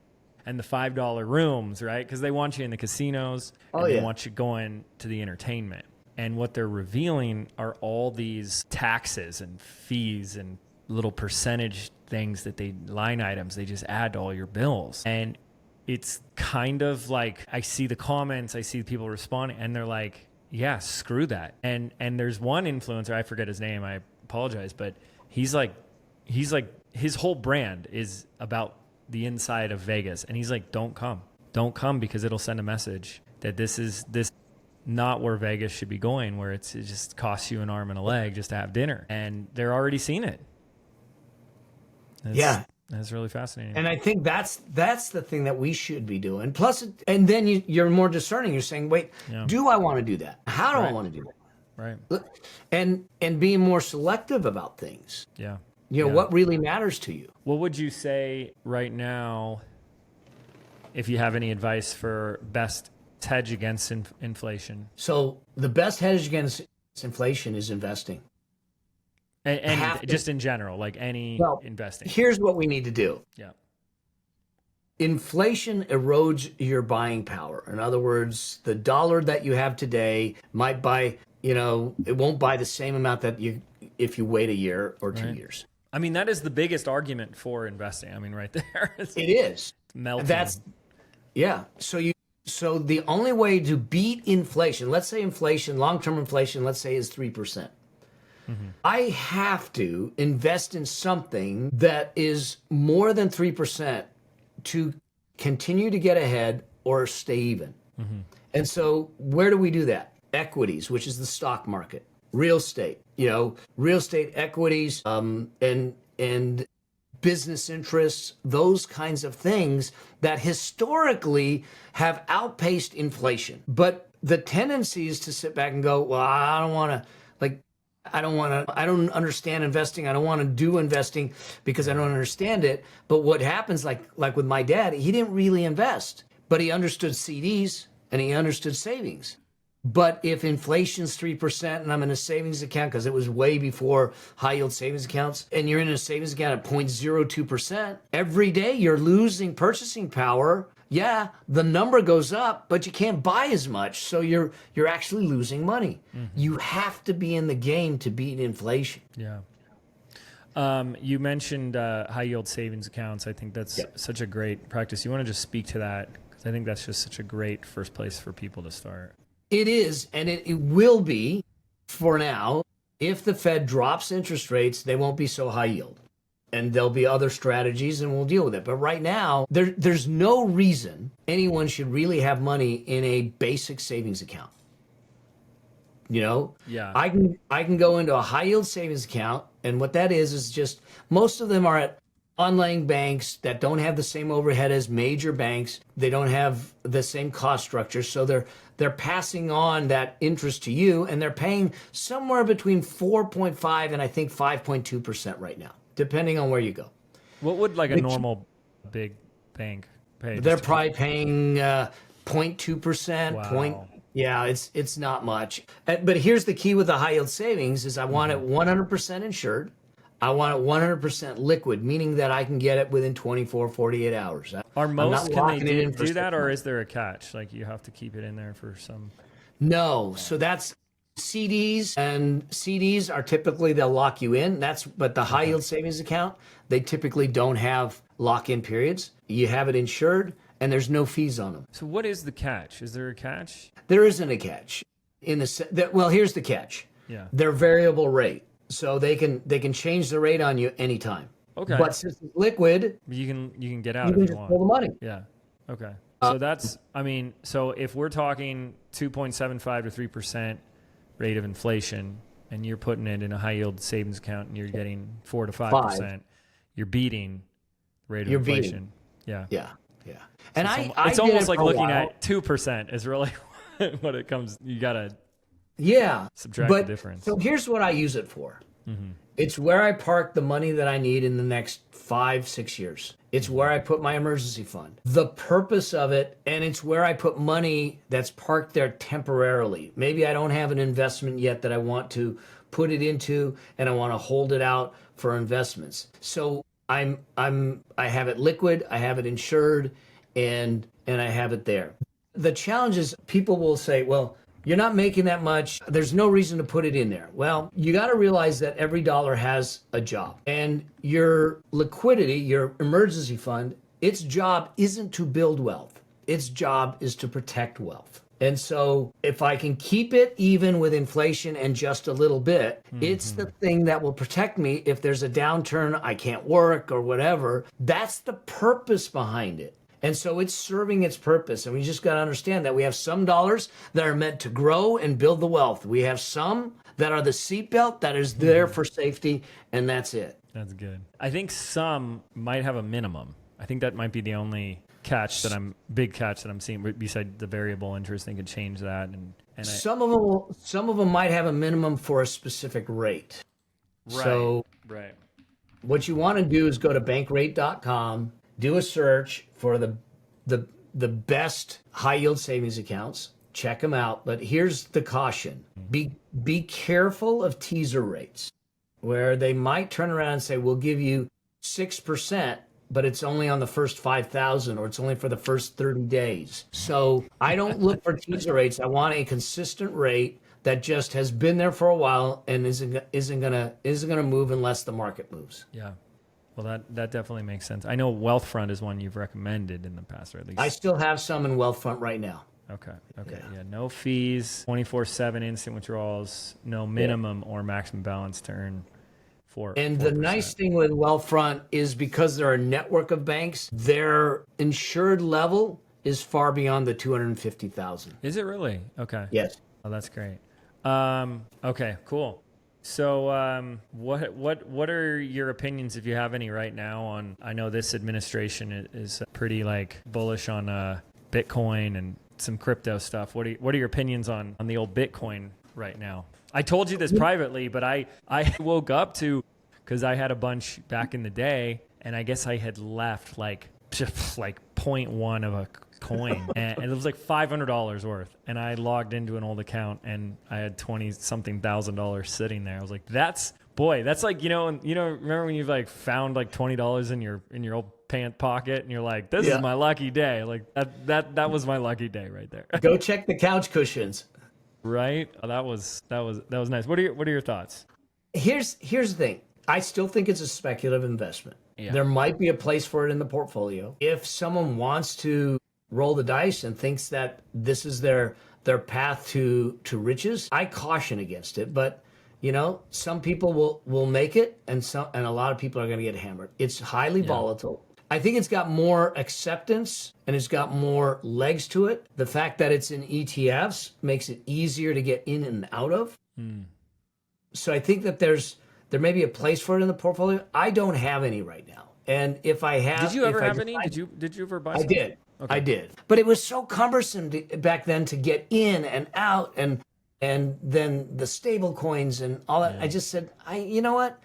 and the $5 rooms, right? Because they want you in the casinos and they want you going to the entertainment. And what they're revealing are all these taxes and fees and little percentage things that line items they just add to all your bills. And it's kind of like, I see the comments, I see people responding, and they're like, yeah, screw that. And there's one influencer, I forget his name, I apologize, but he's like his whole brand is about the inside of Vegas. And he's like, don't come because it'll send a message that this not where Vegas should be going, where it just costs you an arm and a leg just to have dinner. And they're already seeing it. That's really fascinating. And I think that's the thing that we should be doing. Plus, and then you're more discerning. You're saying, wait, do I want to do that? How do I want to do that? Right. And being more selective about things. Yeah. You know, what really matters to you. What would you say right now, if you have any advice for best hedge against inflation? So the best hedge against inflation is investing. And just in general, like investing. Here's what we need to do. Yeah. Inflation erodes your buying power. In other words, the dollar that you have today might buy, it won't buy the same amount that if you wait a year or 2 years. I mean, that is the biggest argument for investing. I mean, right there. It is. Melting. So the only way to beat inflation, let's say long-term inflation, let's say is 3%. Mm-hmm. I have to invest in something that is more than 3% to continue to get ahead or stay even. Mm-hmm. And so where do we do that? Equities, which is the stock market, real estate, real estate equities, and business interests, those kinds of things that historically have outpaced inflation. But the tendency is to sit back and go, well, I don't understand investing. I don't want to do investing because I don't understand it. But what happens, like with my dad, he didn't really invest, but he understood CDs and he understood savings. But if inflation's 3% and I'm in a savings account, because it was way before high yield savings accounts, and you're in a savings account at 0.02%, every day you're losing purchasing power. Yeah, the number goes up, but you can't buy as much, so you're actually losing money. Mm-hmm. You have to be in the game to beat inflation. Yeah. You mentioned high yield savings accounts. I think that's such a great practice. You want to just speak to that, because I think that's just such a great first place for people to start. It is, and it will be for now. If the Fed drops interest rates, they won't be so high yield. And there'll be other strategies, and we'll deal with it. But right now, there's no reason anyone should really have money in a basic savings account. Yeah. I can go into a high yield savings account, and what that is just most of them are at online banks that don't have the same overhead as major banks. They don't have the same cost structure, so they're passing on that interest to you, and they're paying somewhere between 4.5 and I think 5.2% right now, depending on where you go. What would a normal big bank pay? They're probably paying 0.2%. Wow. Yeah, it's not much. But here's the key with the high yield savings is I want it 100% insured. I want it 100% liquid, meaning that I can get it within 24, 48 hours. Can they do that, or is there a catch? Like you have to keep it in there for some... No, so that's CDs, and CDs are typically, they'll lock you in. But the high yield savings account, they typically don't have lock-in periods. You have it insured, and there's no fees on them. So what is the catch? Is there a catch? There isn't a catch. Well, here's the catch. Yeah. They're variable rate. So they can change the rate on you anytime. Okay. But since it's liquid, you can get out you if can you just want. pull the money. Yeah. Okay. So that's, I mean, so if we're talking 2.75 to 3% rate of inflation, and you're putting it in a high yield savings account and you're getting 4 to 5%, you're beating the rate of inflation. Yeah. Yeah. Yeah. So And it's I almost did like for a looking while. at 2% is really what it comes, you got to subtract the difference. So here's what I use it for. It's where I park the money that I need in the next 5-6 years. It's where I put my emergency fund. The purpose of it, and it's where I put money that's parked there temporarily. Maybe I don't have an investment yet that I want to put it into, and I want to hold it out for investments. So I have it liquid, I have it insured, and I have it there. The challenge is people will say, well, you're not making that much. There's no reason to put it in there. Well, you got to realize that every dollar has a job. And your liquidity, your emergency fund, its job isn't to build wealth. Its job is to protect wealth. And so if I can keep it even with inflation and just a little bit, it's the thing that will protect me if there's a downturn, I can't work or whatever. That's the purpose behind it. And so it's serving its purpose. And we just got to understand that we have some dollars that are meant to grow and build the wealth. We have some that are the seatbelt that is there for safety, and that's it. That's good. I think some might have a minimum. I think that might be the only big catch that I'm seeing, beside the variable interest. They could change that. And some of them might have a minimum for a specific rate. Right. So right. What you want to do is go to bankrate.com, do a search for the best high yield savings accounts, check them out. But here's the caution. Be careful of teaser rates, where they might turn around and say, we'll give you 6%, but it's only on the first 5,000, or it's only for the first 30 days. So I don't look for teaser rates. I want a consistent rate that just has been there for a while and isn't gonna move unless the market moves. Yeah. Well, that definitely makes sense. I know Wealthfront is one you've recommended in the past, or at least. I still have some in Wealthfront right now. Okay. Yeah. No fees, 24/7 instant withdrawals, no minimum or maximum balance to earn 4%. And the nice thing with Wealthfront is because they're a network of banks, their insured level is far beyond the 250,000. Is it really? Okay. Yes. Oh, that's great. Okay, cool. So, what are your opinions, if you have any, right now on? I know this administration is pretty bullish on Bitcoin and some crypto stuff. What are your opinions on the old Bitcoin right now? I told you this privately, but I woke up because I had a bunch back in the day, and I guess I had left just 0.1 of a coin, and it was $500 worth, and I logged into an old account and I had $20-something thousand sitting there. I was like, that's remember when you've found $20 in your old pant pocket and you're like, this is my lucky day. That was my lucky day right there. Go check the couch cushions. Right? Oh, that was nice. What are your thoughts? Here's the thing. I still think it's a speculative investment. Yeah. There might be a place for it in the portfolio. If someone wants to roll the dice and thinks that this is their path to riches, I caution against it. But some people will make it, and a lot of people are going to get hammered. It's highly volatile. I think it's got more acceptance and it's got more legs to it. The fact that it's in ETFs makes it easier to get in and out of. So I think that there may be a place for it in the portfolio. I don't have any right now. And if I have, did you ever have any? Did you ever buy some? I did. Okay. I did. But it was so cumbersome back then to get in and out, and then the stable coins and all that. I just said, you know what?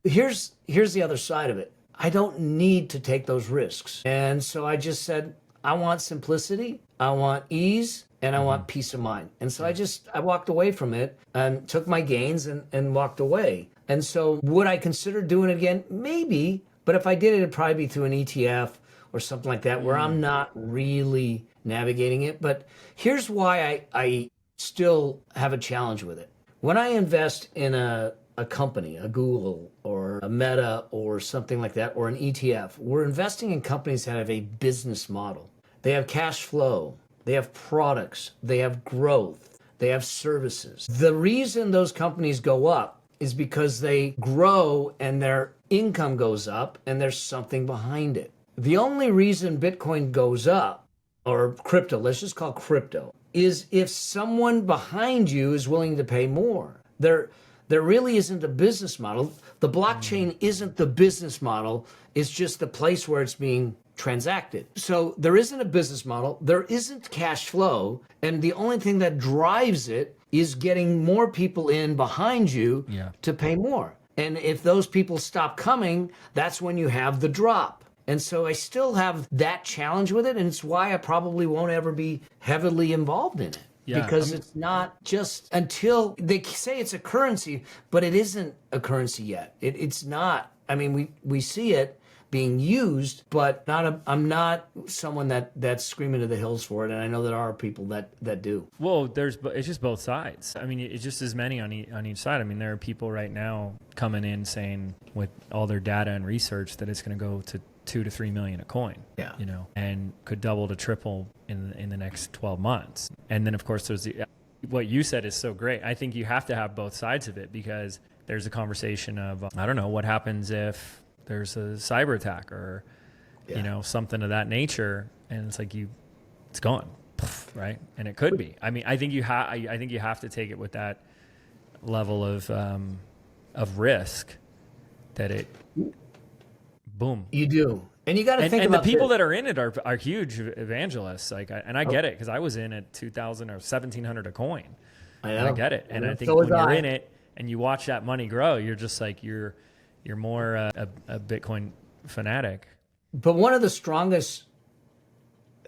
Here's the other side of it. I don't need to take those risks. And so I just said, I want simplicity, I want ease, and I want peace of mind. And so I walked away from it and took my gains and walked away. And so would I consider doing it again? Maybe. But if I did it, it'd probably be through an ETF or something like that, where I'm not really navigating it. But here's why I still have a challenge with it. When I invest in a company, a Google or a Meta or something like that, or an ETF, we're investing in companies that have a business model. They have cash flow, they have products, they have growth, they have services. The reason those companies go up is because they grow and their income goes up and there's something behind it. The only reason Bitcoin goes up or crypto, let's just call crypto, is if someone behind you is willing to pay more. There really isn't a business model. The blockchain isn't the business model. It's just the place where it's being transacted. So there isn't a business model. There isn't cash flow. And the only thing that drives it is getting more people in behind you to pay more. And if those people stop coming, that's when you have the drop. And so I still have that challenge with it. And it's why I probably won't ever be heavily involved in it. Yeah, because it's not just until they say it's a currency, but it isn't a currency yet. It's not. I mean, we see it being used, but I'm not someone that's screaming to the hills for it. And I know there are people that do. Well, it's just both sides. I mean, it's just as many on each side. I mean, there are people right now coming in saying with all their data and research that it's going to go to 2 to 3 million a coin, you know, and could double to triple in the next 12 months. And then of course there's what you said is so great. I think you have to have both sides of it, because there's a conversation of, I don't know, what happens if there's a cyber attack or, you know, something of that nature. And it's like, it's gone, right? And it could be. I mean, I think you have to take it with that level of risk that it, boom. You do. And you got to think about about the people that are in it are huge evangelists. Like, I get it, because I was in at 2,000 or 1,700 a coin. I get it. And I think when you're in it and you watch that money grow, you're just like, you're more a Bitcoin fanatic. But one of the strongest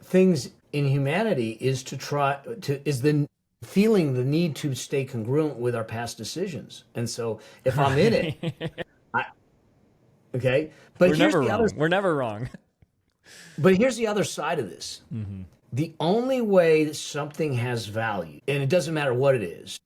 things in humanity is the feeling the need to stay congruent with our past decisions. And so if I'm in it, okay, but we're never wrong. But here's the other side of this. Mm-hmm. The only way that something has value, and it doesn't matter what it is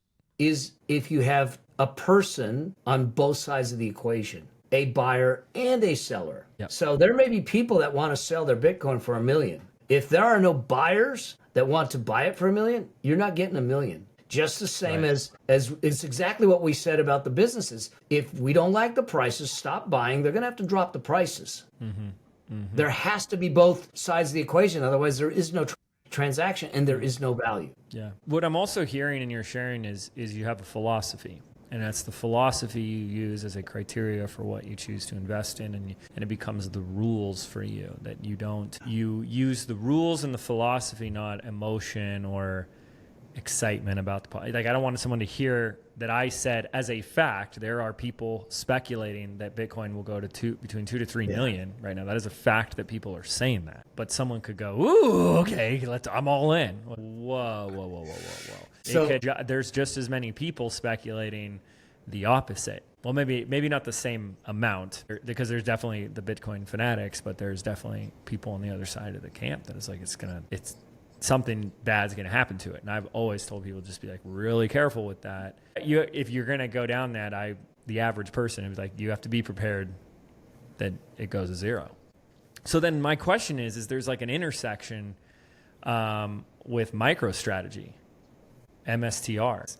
if you have a person on both sides of the equation, a buyer and a seller. Yep. So there may be people that want to sell their Bitcoin for $1 million. If there are no buyers that want to buy it for $1 million, you're not getting $1 million. Just the same as it's exactly what we said about the businesses. If we don't like the prices, stop buying. They're going to have to drop the prices. Mm-hmm. Mm-hmm. There has to be both sides of the equation. Otherwise, there is no transaction and there is no value. Yeah. What I'm also hearing in your sharing is you have a philosophy. And that's the philosophy you use as a criteria for what you choose to invest in. And it becomes the rules for you, that you use the rules and the philosophy, not emotion or excitement about the, like, I don't want someone to hear that I said as a fact there are people speculating that Bitcoin will go to between 2 to 3 million right now. That is a fact that people are saying that. But someone could go, ooh, okay, I'm all in. Whoa. So there's just as many people speculating the opposite. Well, maybe not the same amount, because there's definitely the Bitcoin fanatics, but there's definitely people on the other side of the camp that is like, it's something bad's going to happen to it. And I've always told people, just be like really careful with that. If you're going to go down that, the average person is like, you have to be prepared that it goes to zero. So then my question is there's like an intersection with MicroStrategy, MSTR.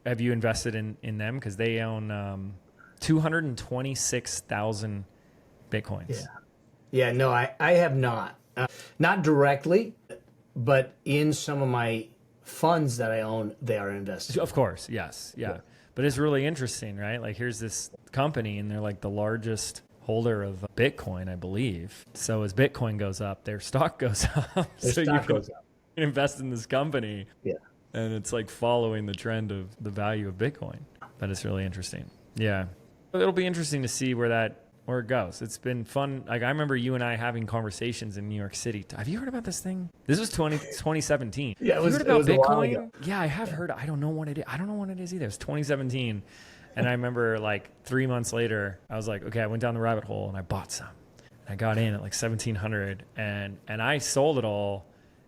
Have you invested in them? Because they own 226,000 Bitcoins. Yeah, no, I have not. Not directly, but in some of my funds that I own, they are invested. Of course, yes, yeah. But it's really interesting, right? Like, here's this company, and they're like the largest holder of Bitcoin, I believe. So as Bitcoin goes up, their stock goes up. Their stock goes up. You invest in this company, and it's like following the trend of the value of Bitcoin. But it's really interesting. Yeah, it'll be interesting to see where it goes. It's been fun. Like, I remember you and I having conversations in New York City. Have you heard about this thing? This was 2017. Yeah, it was about Bitcoin. Yeah, I have heard. I don't know what it is. I don't know what it is either. It was 2017. And I remember like 3 months later, I was like, okay, I went down the rabbit hole and I bought some. And I got in at like 1,700 and I sold it all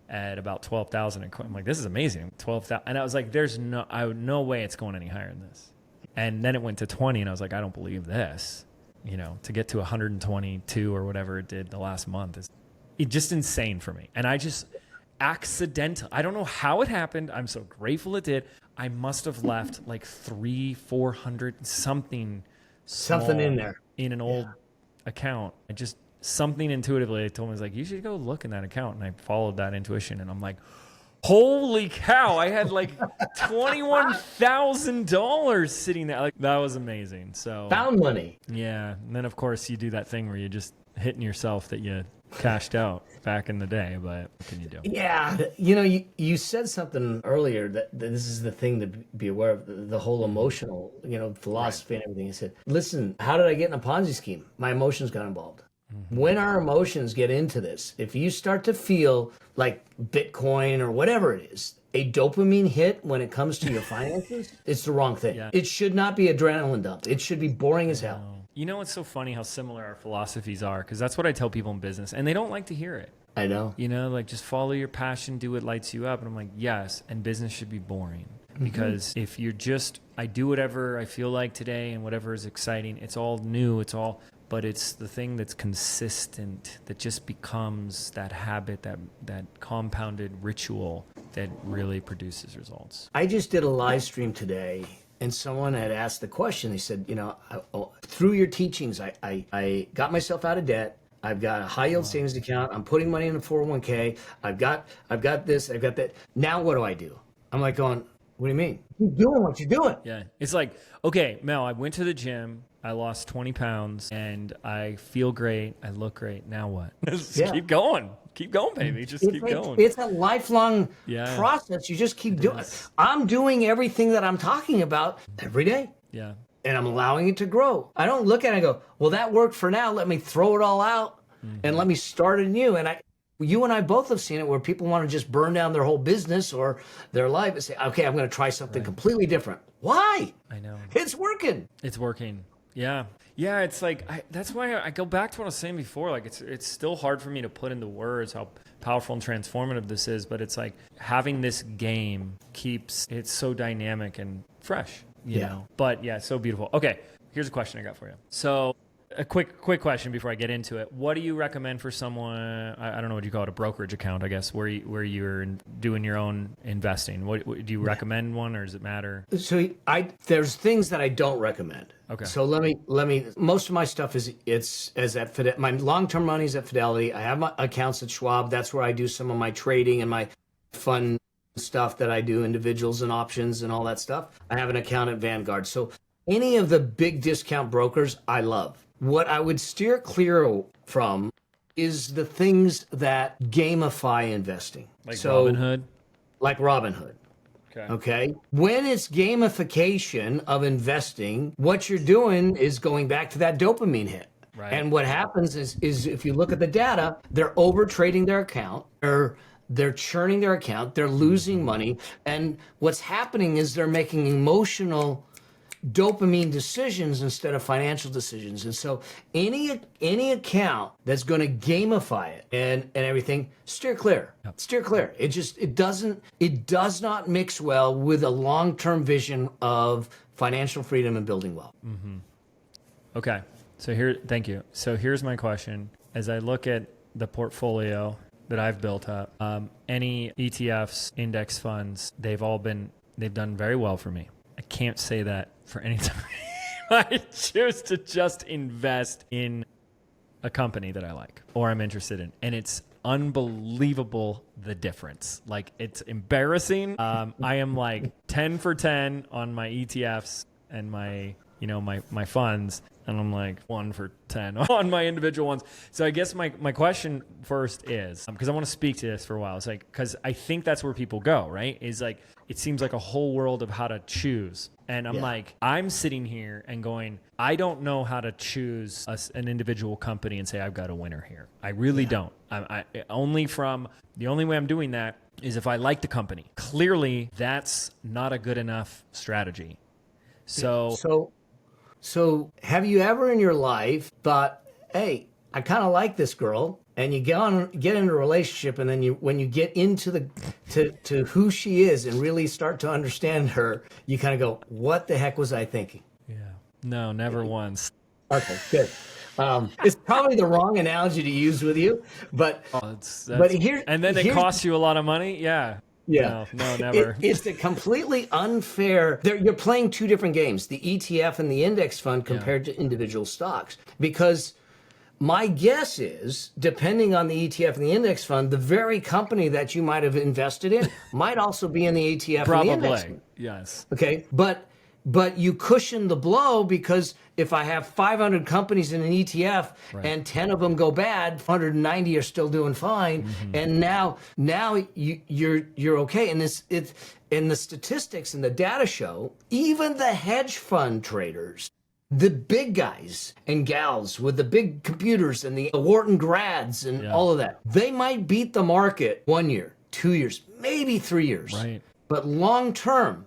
at about 12,000. I'm like, this is amazing. 12,000. And I was like, there's no way it's going any higher than this. And then it went to 20 and I was like, I don't believe this. You know, to get to 122 or whatever it did the last month is just insane for me. And I just I don't know how it happened. I'm so grateful it did. I must have left like 300-400 something in there in an old account. something intuitively, I told me, like, you should go look in that account. And I followed that intuition, and I'm like, holy cow, I had like $21,000 sitting there. Like, that was amazing. So Found money. yeah. And then of course you do that thing where you just hitting yourself that you cashed out back in the day, but what can you do? Yeah. You said something earlier that this is the thing to be aware of, the whole emotional, philosophy and everything. You said, listen, how did I get in a Ponzi scheme? My emotions got involved. When our emotions get into this, if you start to feel like Bitcoin or whatever it is, a dopamine hit when it comes to your finances, it's the wrong thing. Yeah. It should not be adrenaline dump. It should be boring as hell. You know, it's so funny how similar our philosophies are, because that's what I tell people in business, and they don't like to hear it. I know. Like, just follow your passion, do what lights you up. And I'm like, yes, and business should be boring. Because if you're just, I do whatever I feel like today and whatever is exciting, it's all new, but it's the thing that's consistent, that just becomes that habit, that compounded ritual that really produces results. I just did a live stream today, and someone had asked the question. They said, through your teachings, I got myself out of debt. I've got a high yield savings account. I'm putting money in a 401k. I've got this. I've got that. Now what do I do? I'm like going, what do you mean? Keep doing what you're doing. Yeah. It's like, okay, Mel, I went to the gym. I lost 20 pounds and I feel great. I look great. Now what? Keep going. Keep going, baby. Just keep going. It's a lifelong process. You just keep doing it. I'm doing everything that I'm talking about every day. Yeah. And I'm allowing it to grow. I don't look at it and go, well, that worked for now. Let me throw it all out and let me start anew. And you and I both have seen it where people want to just burn down their whole business or their life and say, okay, I'm going to try something completely different. Why? I know. It's working. It's working. Yeah. Yeah. It's like, that's why I go back to what I was saying before. Like, it's still hard for me to put into words how powerful and transformative this is, but it's like having this game keeps it so dynamic and fresh, you know? But yeah, so beautiful. Okay. Here's a question I got for you. So a quick question before I get into it. What do you recommend for someone, I don't know what you call it, a brokerage account, I guess, where you're doing your own investing? What do you recommend one, or does it matter? So there's things that I don't recommend. Okay. So let me, most of my stuff is at my long-term money's at Fidelity. I have my accounts at Schwab. That's where I do some of my trading and my fun stuff that I do, individuals and options and all that stuff. I have an account at Vanguard. So any of the big discount brokers I love. What I would steer clear from is the things that gamify investing. Like Robinhood? Like Robinhood. Okay. When it's gamification of investing, what you're doing is going back to that dopamine hit. Right. And what happens is if you look at the data, they're over trading their account, or they're churning their account, they're losing money. And what's happening is they're making emotional dopamine decisions instead of financial decisions. And so any account that's going to gamify it and everything, steer clear. Steer clear. It does not mix well with a long-term vision of financial freedom and building wealth. Okay. So thank you. So here's my question. As I look at the portfolio that I've built up, any ETFs, index funds, they've done very well for me. I can't say that for any time. I choose to just invest in a company that I like or I'm interested in. And it's unbelievable, the difference. Like, it's embarrassing. I am like 10 for 10 on my ETFs and my funds. And I'm like 1 for 10 on my individual ones. So I guess my question first is, because I want to speak to this for a while. It's like, because I think that's where people go, right? Is like, it seems like a whole world of how to choose. And I'm like, I'm sitting here and going, I don't know how to choose an individual company and say, I've got a winner here. I really don't. The only way I'm doing that is if I like the company. Clearly, that's not a good enough strategy. So have you ever in your life thought, hey, I kind of like this girl, and you get into a relationship, and then when you get into to who she is and really start to understand her, you kind of go, what the heck was I thinking? Yeah. No, never once. Okay, good. It's probably the wrong analogy to use with you, but and then it costs you a lot of money. Yeah. Yeah. No, never. It's a completely unfair. You're playing two different games, the ETF and the index fund compared to individual stocks. Because my guess is, depending on the ETF and the index fund, the very company that you might have invested in might also be in the ETF and the index fund. Yes. Okay, but you cushion the blow, because if I have 500 companies in an ETF and 10 of them go bad, 190 are still doing fine, and now you're okay. And the statistics and the data show, even the hedge fund traders, the big guys and gals with the big computers and the Wharton grads and all of that, they might beat the market 1 year, 2 years, maybe 3 years. Right. But long term,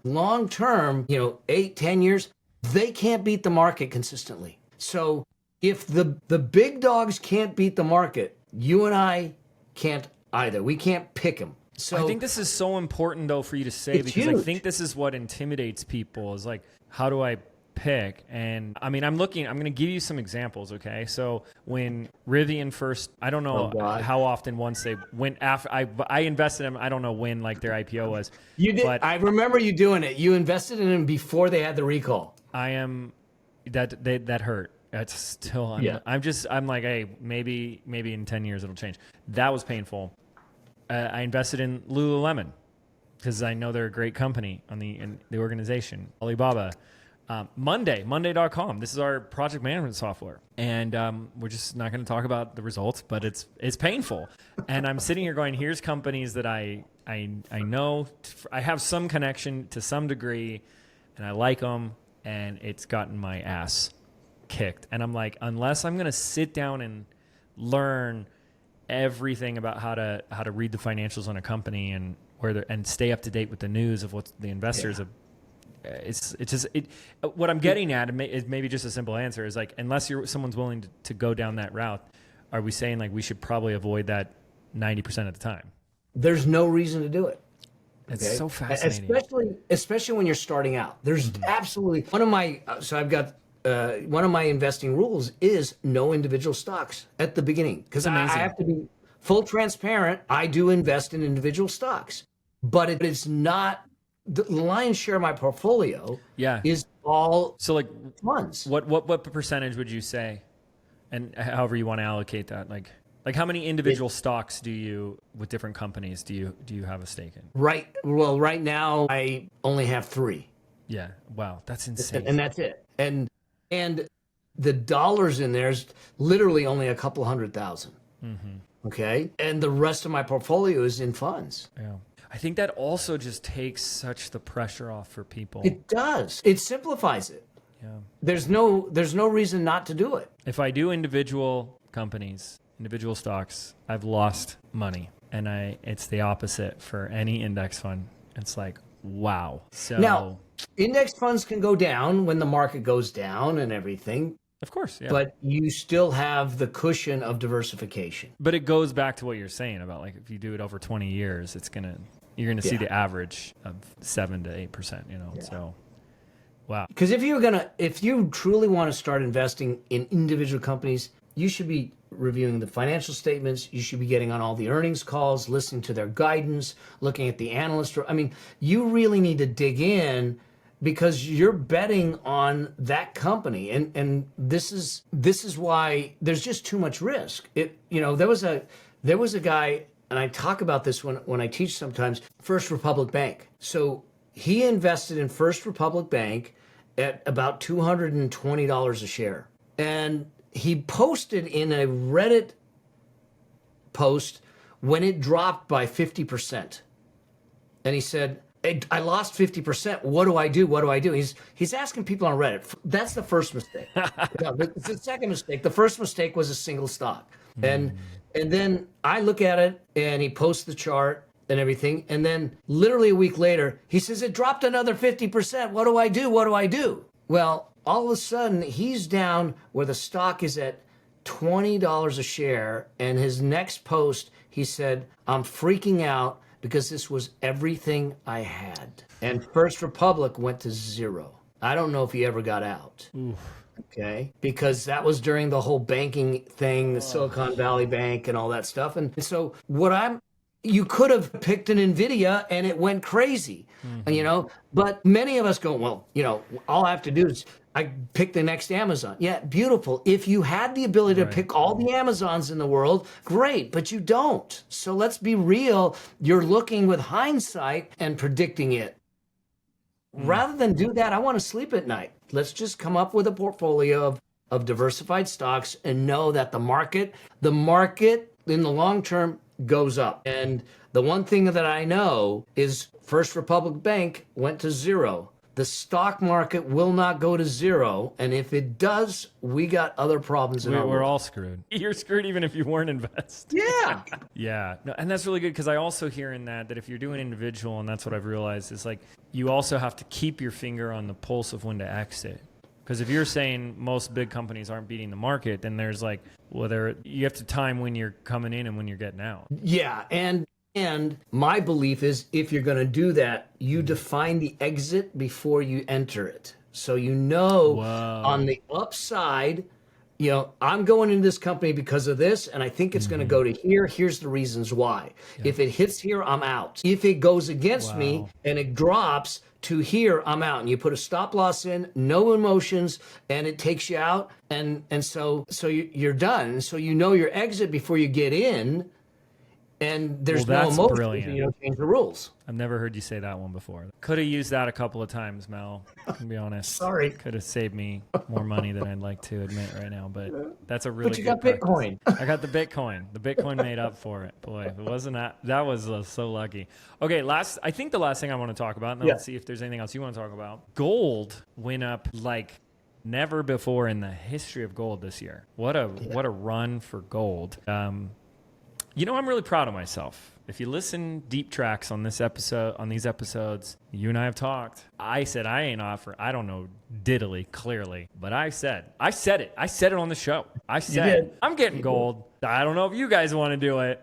8, 10 years, they can't beat the market consistently. So if the big dogs can't beat the market, you and I can't either. We can't pick them. So I think this is so important, though, for you to say, because huge. I think this is what intimidates people, is like, how do I pick? And I mean, I'm going to give you some examples. Okay. So when Rivian first, I don't know how often, once they went after, I invested in them. I don't know when like their IPO was. You did. But I remember you doing it. You invested in them before they had the recall. That hurt. That's still, I'm like, hey, maybe in 10 years it'll change. That was painful. I invested in Lululemon because I know they're a great company in the organization. Alibaba. Monday.com. This is our project management software. And we're just not going to talk about the results, but it's painful. And I'm sitting here going, here's companies that I know. I have some connection to some degree, and I like them, and it's gotten my ass kicked. And I'm like, unless I'm going to sit down and learn everything about how to read the financials on a company and and stay up to date with the news of what the investors have. What I'm getting at is maybe just a simple answer is like, unless someone's willing to go down that route, are we saying like we should probably avoid that 90% of the time? There's no reason to do it. It's so fascinating. Especially when you're starting out. There's absolutely one of my investing rules is no individual stocks at the beginning, because I have to be full transparent. I do invest in individual stocks, but it's not. The lion's share of my portfolio is all funds. What percentage would you say, and however you want to allocate that? Like how many individual stocks do you, with different companies, do you have a stake in? Right now I only have 3. Yeah. Wow, that's insane. And that's it. And the dollars in there's literally only a couple 100,000. Okay, and the rest of my portfolio is in funds. Yeah. I think that also just takes such the pressure off for people. It does. It simplifies it. Yeah. There's no reason not to do it. If I do individual companies, individual stocks, I've lost money. And it's the opposite for any index fund. It's like, wow. So now, index funds can go down when the market goes down and everything. Of course, yeah. But you still have the cushion of diversification. But it goes back to what you're saying about like if you do it over 20 years, you're gonna see the average of 7 to 8%. So wow. Because if you truly want to start investing in individual companies, you should be reviewing the financial statements. You should be getting on all the earnings calls, listening to their guidance, looking at the analyst. I mean, you really need to dig in, because you're betting on that company, and this is why there's just too much risk. There was a guy, and I talk about this when I teach sometimes, First Republic Bank. So he invested in First Republic Bank at about $220 a share, and he posted in a Reddit post when it dropped by 50%, and he said, I lost 50%. What do I do? What do I do? He's asking people on Reddit. That's the first mistake. It's the second mistake. The first mistake was a single stock. And then I look at it, and he posts the chart and everything. And then literally a week later, he says, it dropped another 50%. What do I do? What do I do? Well, all of a sudden, he's down where the stock is at $20 a share. And his next post, he said, I'm freaking out, because this was everything I had. And First Republic went to 0. I don't know if he ever got out. Oof. Okay? Because that was during the whole banking thing, the Silicon Valley Bank and all that stuff. And so you could have picked an NVIDIA and it went crazy, but many of us go, well, all I have to do is I pick the next Amazon. Yeah, beautiful. If you had the ability to pick all the Amazons in the world, great, but you don't. So let's be real. You're looking with hindsight and predicting it. Rather than do that, I want to sleep at night. Let's just come up with a portfolio of diversified stocks and know that the market in the long term goes up. And the one thing that I know is First Republic Bank went to zero. The stock market will not go to zero. And if it does, we got other problems in our world. We're all screwed. You're screwed even if you weren't invested. Yeah. Yeah. No, and that's really good because I also hear in that if you're doing individual, and that's what I've realized, is like you also have to keep your finger on the pulse of when to exit. Because if you're saying most big companies aren't beating the market, then there's like, well, you have to time when you're coming in and when you're getting out. Yeah. And my belief is if you're going to do that, you define the exit before you enter it. So you know on the upside, I'm going into this company because of this, and I think it's going to go to here. Here's the reasons why. Yeah. If it hits here, I'm out. If it goes against me and it drops to here, I'm out. And you put a stop loss in, no emotions, and it takes you out. And so you're done. So you know your exit before you get in. And there's no emotion. Brilliant. You don't change the rules. I've never heard you say that one before. Could have used that a couple of times, Mel. To be honest. Sorry. Could have saved me more money than I'd like to admit right now. But that's a really But you good got Bitcoin. I got the Bitcoin. The Bitcoin made up for it. Boy, if it wasn't that was so lucky. Okay, I think the last thing I want to talk about, and then let's see if there's anything else you want to talk about. Gold went up like never before in the history of gold this year. What a run for gold. I'm really proud of myself. If you listen deep tracks on these episodes, you and I have talked. I said I ain't offer. I don't know diddly clearly, but I said it. I said it on the show. I said I'm getting gold. I don't know if you guys want to do it.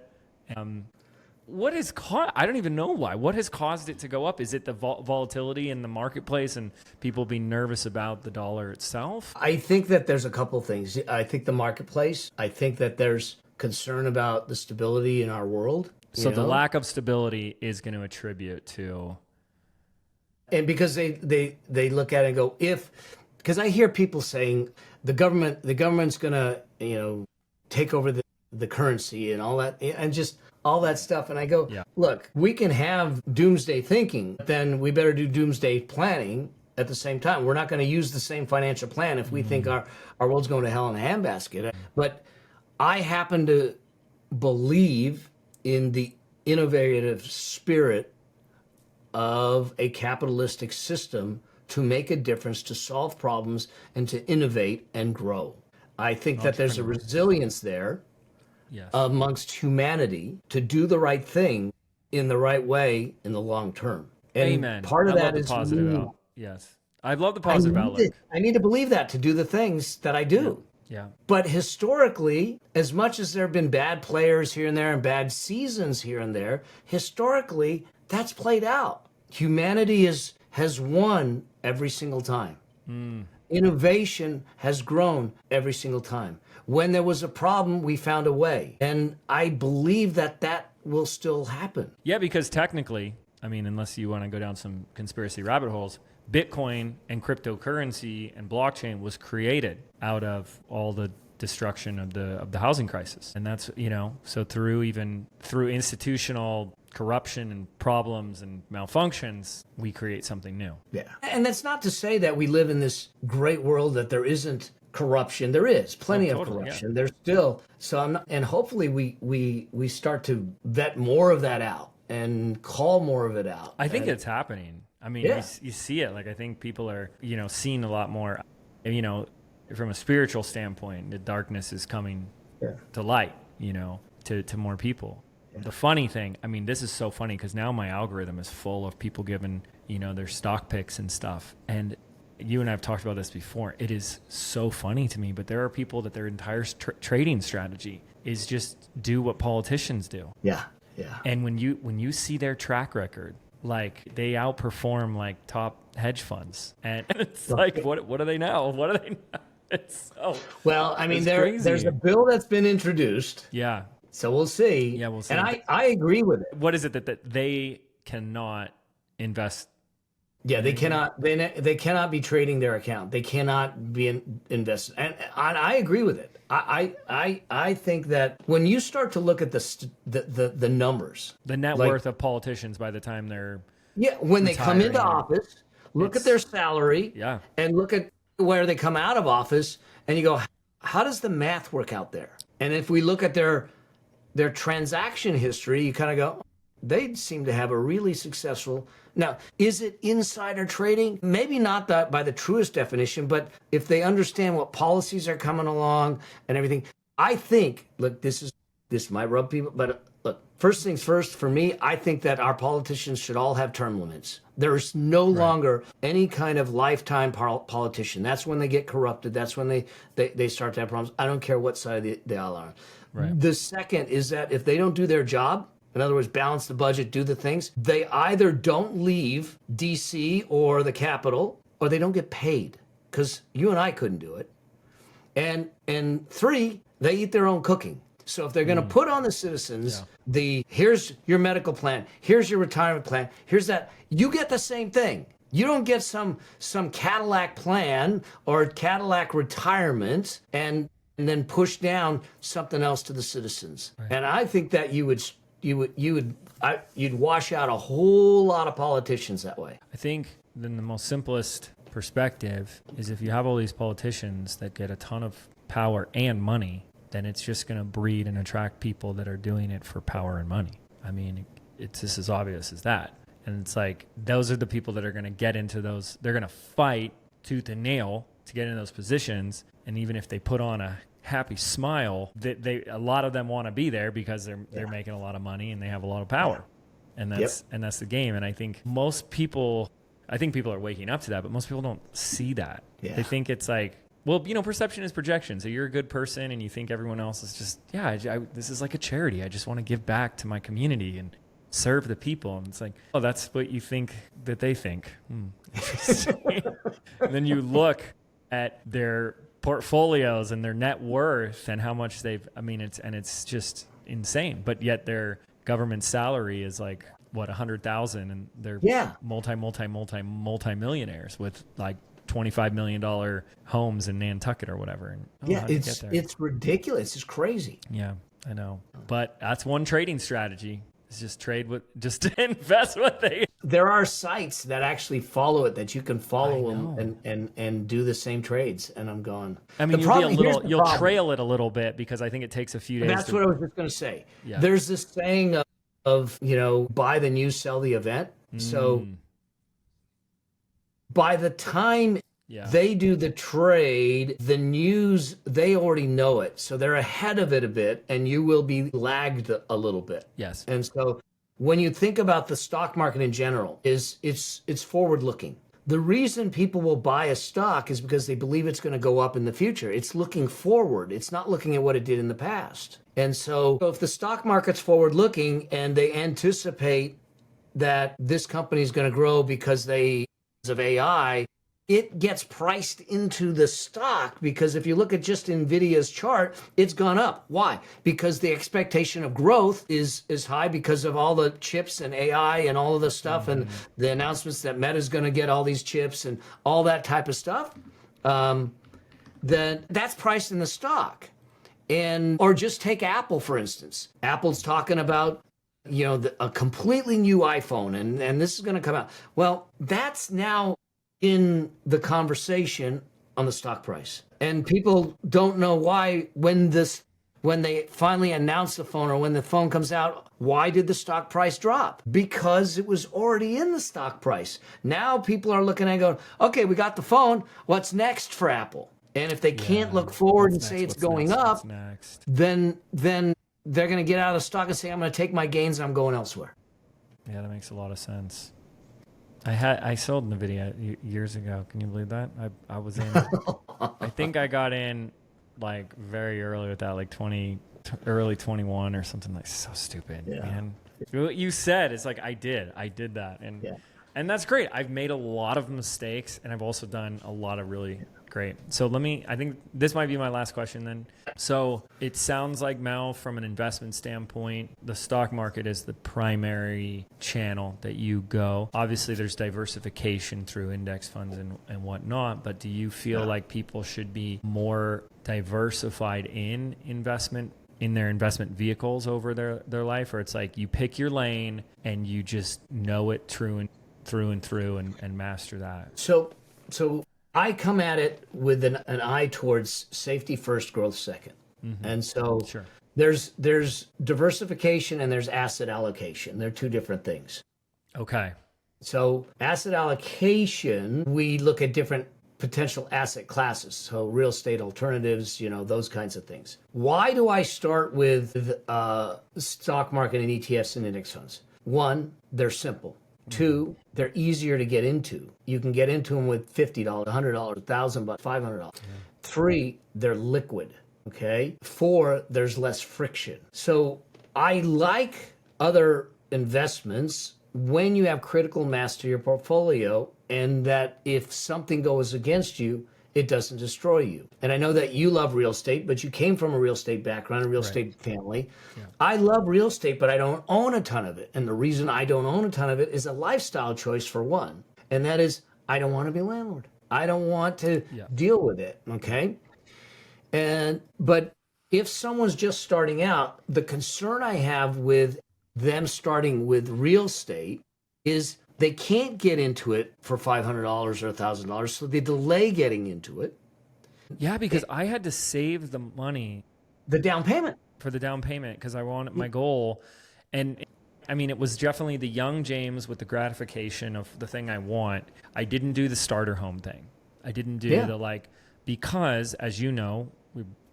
What has caused? I don't even know why. What has caused it to go up? Is it the volatility in the marketplace and people being nervous about the dollar itself? I think that there's a couple things. I think the marketplace. I think that there's concern about the stability in our world. So the lack of stability is going to attribute to, and because they look at it and go, because I hear people saying the government's going to take over the currency and all that, and just all that stuff, and I go, look, we can have doomsday thinking, but then we better do doomsday planning at the same time. We're not going to use the same financial plan if we think our world's going to hell in a handbasket. But I happen to believe in the innovative spirit of a capitalistic system to make a difference, to solve problems, and to innovate and grow. I think that there's a resilience there amongst humanity to do the right thing in the right way in the long term. And Amen. Part of that is positive. Yes. I love the positive outlook. I need to believe that to do the things that I do. Yeah. But historically, as much as there have been bad players here and there and bad seasons here and there, historically, that's played out. Humanity has won every single time. Innovation has grown every single time. When there was a problem, we found a way. And I believe that will still happen. Yeah, because technically, unless you want to go down some conspiracy rabbit holes, Bitcoin and cryptocurrency and blockchain was created out of all the destruction of the housing crisis. And that's, so through institutional corruption and problems and malfunctions, we create something new. Yeah. And that's not to say that we live in this great world that there isn't corruption. There is plenty of corruption. Yeah. There's still and hopefully we start to vet more of that out and call more of it out. I think it's happening. You see it. Like, I think people are, seeing a lot more, from a spiritual standpoint, the darkness is coming to light, to more people. Yeah. The funny thing, this is so funny because now my algorithm is full of people giving, their stock picks and stuff. And you and I have talked about this before. It is so funny to me, but there are people that their entire trading strategy is just do what politicians do. Yeah. Yeah. And when you see their track record, like they outperform like top hedge funds, and it's like, what are they now? What are they now? It's so well. There's a bill that's been introduced. Yeah. So we'll see. Yeah, we'll see. And I agree with it. What is it that they cannot invest Yeah, they cannot. They cannot be trading their account. They cannot be invested. And I agree with it. I think that when you start to look at the numbers, The net like, worth of politicians by the time they're when they come into retiring, office, look at their salary, yeah. and look at where they come out of office, and you go, how does the math work out there? And if we look at their transaction history, you kind of go, they seem to have a really successful. Now, is it insider trading? Maybe not that by the truest definition, but if they understand what policies are coming along and everything, I think, look, this might rub people, but look, first things first, for me, I think that our politicians should all have term limits. There's no longer any kind of lifetime politician. That's when they get corrupted. That's when they start to have problems. I don't care what side they all are. Right. The second is that if they don't do their job, in other words, balance the budget, do the things, they either don't leave DC or the Capitol, or they don't get paid, because you and I couldn't do it. And three, they eat their own cooking. So if they're going to put on the citizens, here's your medical plan, here's your retirement plan, here's that, you get the same thing. You don't get some Cadillac plan or Cadillac retirement and then push down something else to the citizens. Right. And I think that you'd wash out a whole lot of politicians that way. I think then the most simplest perspective is if you have all these politicians that get a ton of power and money, then it's just going to breed and attract people that are doing it for power and money. I mean, it's just as obvious as that. And it's like, those are the people that are going to get into those, they're going to fight tooth and nail to get in those positions. And even if they put on a happy smile, a lot of them want to be there because they're making a lot of money and they have a lot of power. And that's the game. And I think people are waking up to that, but most people don't see that. Yeah. They think it's like, well, perception is projection. So you're a good person and you think everyone else is just, this is like a charity. I just want to give back to my community and serve the people. And it's like, oh, that's what you think that they think. Interesting. And then you look at their portfolios and their net worth and how much it's just insane. But yet their government salary is like, what, 100,000, and they're multi millionaires with like $25 million homes in Nantucket or whatever. And, it's ridiculous. It's crazy. Yeah, I know. But that's one trading strategy. Is just to invest what they. There are sites that actually follow it, that you can follow them and do the same trades. And I'm going. I mean, you'll trail it a little bit because I think it takes a few days. That's what I was just going to say. Yeah. There's this saying of buy the news, sell the event. So by the time they do the trade, the news, they already know it. So they're ahead of it a bit, and you will be lagged a little bit. Yes. And so when you think about the stock market in general, it's forward looking. The reason people will buy a stock is because they believe it's going to go up in the future. It's looking forward. It's not looking at what it did in the past. And so if the stock market's forward looking and they anticipate that this company is going to grow because of AI, it gets priced into the stock, because if you look at just NVIDIA's chart, it's gone up. Why? Because the expectation of growth is high because of all the chips and AI and all of the stuff and the announcements that Meta's going to get all these chips and all that type of stuff. Then that's priced in the stock. Or just take Apple, for instance. Apple's talking about a completely new iPhone, and this is going to come out. Well, that's now in the conversation on the stock price. And people don't know why when they finally announce the phone, or when the phone comes out, why did the stock price drop? Because it was already in the stock price. Now people are looking and going, okay, we got the phone. What's next for Apple? And if they can't look forward and say it's going up, then they're going to get out of the stock and say, I'm going to take my gains and I'm going elsewhere. Yeah, that makes a lot of sense. I sold NVIDIA years ago. Can you believe that? I was in. I think I got in like very early with that, like early 21 or something. Like, so stupid, man. What you said is like I did that, and that's great. I've made a lot of mistakes, and I've also done a lot of really Great. So I think this might be my last question then. So it sounds like, Mel, from an investment standpoint, the stock market is the primary channel that you go. Obviously, there's diversification through index funds and whatnot, but do you feel like people should be more diversified in their investment vehicles over their life? Or it's like you pick your lane and you just know it through and through and master that? So I come at it with an eye towards safety first, growth second. Mm-hmm. And so sure. there's diversification and there's asset allocation. They're two different things. Okay. So asset allocation, we look at different potential asset classes. So real estate alternatives, those kinds of things. Why do I start with stock market and ETFs and index funds? One, they're simple. Two, they're easier to get into. You can get into them with $50, $100, $1,000, $500. Three, they're liquid. Okay. Four, there's less friction. So I like other investments when you have critical mass to your portfolio, and that if something goes against you, it doesn't destroy you. And I know that you love real estate, but you came from a real estate background, a real estate family. Yeah. I love real estate, but I don't own a ton of it. And the reason I don't own a ton of it is a lifestyle choice, for one. And that is, I don't want to be a landlord. I don't want to deal with it. Okay. But if someone's just starting out, the concern I have with them starting with real estate is they can't get into it for $500 or $1,000, so they delay getting into it. Yeah, because I had to save the money. The down payment. For the down payment, because I wanted my goal. And I mean, it was definitely the young James with the gratification of the thing I want. I didn't do the starter home thing. I didn't do because, as you know,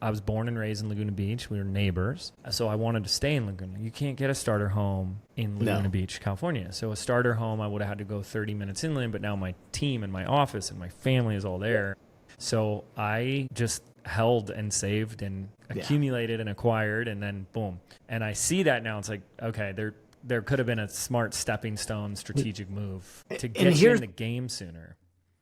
I was born and raised in Laguna Beach. We were neighbors. So I wanted to stay in Laguna. You can't get a starter home in Laguna Beach, California. So a starter home, I would have had to go 30 minutes inland, but now my team and my office and my family is all there. So I just held and saved and accumulated and acquired, and then boom. And I see that now. It's like, okay, there could have been a smart stepping stone strategic move to get you in the game sooner.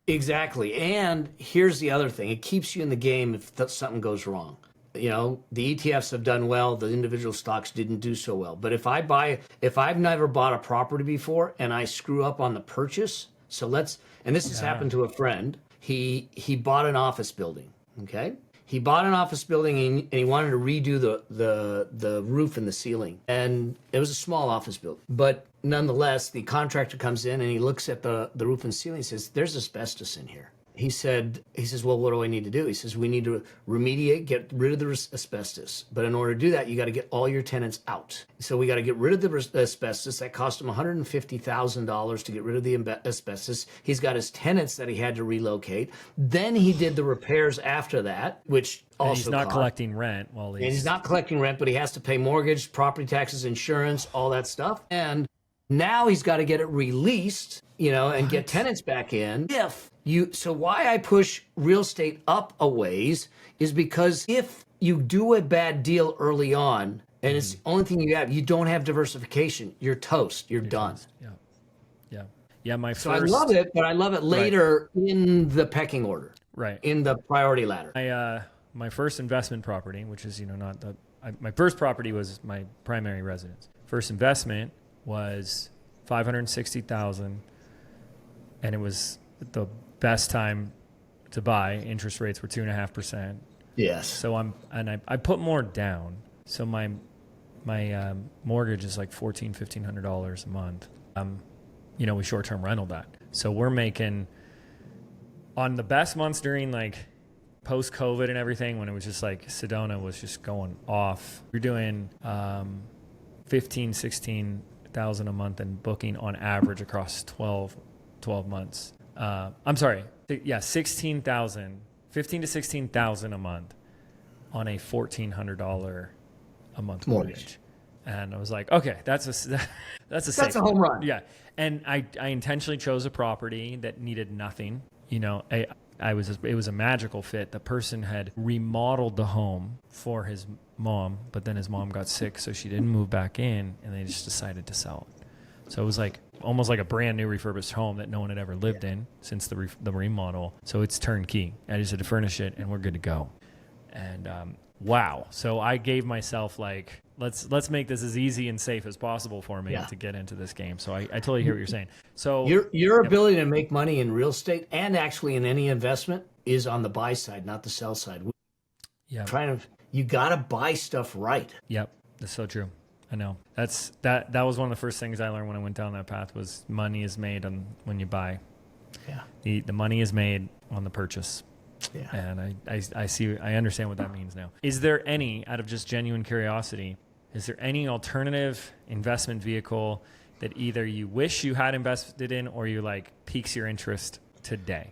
Exactly. And here's the other thing. It keeps you in the game if something goes wrong. The ETFs have done well. The individual stocks didn't do so well. But if I've never bought a property before and I screw up on the purchase, and this has happened to a friend. He bought an office building. Okay. He bought an office building and he wanted to redo the roof and the ceiling. And it was a small office building. But nonetheless, the contractor comes in and he looks at the roof and ceiling and says, there's asbestos in here. He says, well, what do I need to do? He says, we need to remediate, get rid of the asbestos. But in order to do that, you got to get all your tenants out. So we got to get rid of the asbestos. That cost him $150,000 to get rid of the asbestos. He's got his tenants that he had to relocate. Then he did the repairs after that, which also and he's not collecting rent. And he's not collecting rent, but he has to pay mortgage, property taxes, insurance, all that stuff. And now he's got to get it released, and get tenants back in. So why I push real estate up a ways is because if you do a bad deal early on and it's the only thing you have, you don't have diversification, you're toast, you're done. Toast. Yeah. So I love it, but I love it later in the pecking order, right? In the priority ladder. My first investment property, which is my first property was my primary residence. First investment was $560,000, and it was the best time to buy. Interest rates were 2.5%. Yes. So I put more down. So my mortgage is like $1,500 a month. We short-term rental that. So we're making, on the best months during like post-COVID and everything, when it was just like Sedona was just going off, we're doing $16,000 a month and booking on average across 12 months. I'm sorry. Yeah, $15,000 to $16,000 a month on a $1,400 a month mortgage. And I was like, okay, that's a home run. Yeah. And I intentionally chose a property that needed nothing. It was a magical fit. The person had remodeled the home for his mom, but then his mom got sick, so she didn't move back in, and they just decided to sell it. So it was like almost like a brand new refurbished home that no one had ever lived in since the remodel. So it's turnkey. I just had to furnish it and we're good to go. And wow. So I gave myself like, let's make this as easy and safe as possible for me to get into this game. So I totally hear what you're saying. So your ability to make money in real estate and actually in any investment is on the buy side, not the sell side. Yeah. You got to buy stuff right. Yep. That's so true. I know. That was one of the first things I learned when I went down that path was money is made on when you buy. Yeah. The money is made on the purchase. Yeah. And I understand what that means now. Is there any, out of just genuine curiosity, is there any alternative investment vehicle that either you wish you had invested in or you like piques your interest today?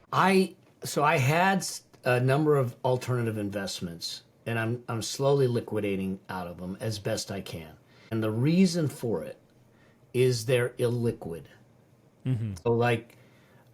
So I had a number of alternative investments, and I'm slowly liquidating out of them as best I can. And the reason for it is they're illiquid. Mm-hmm. So like,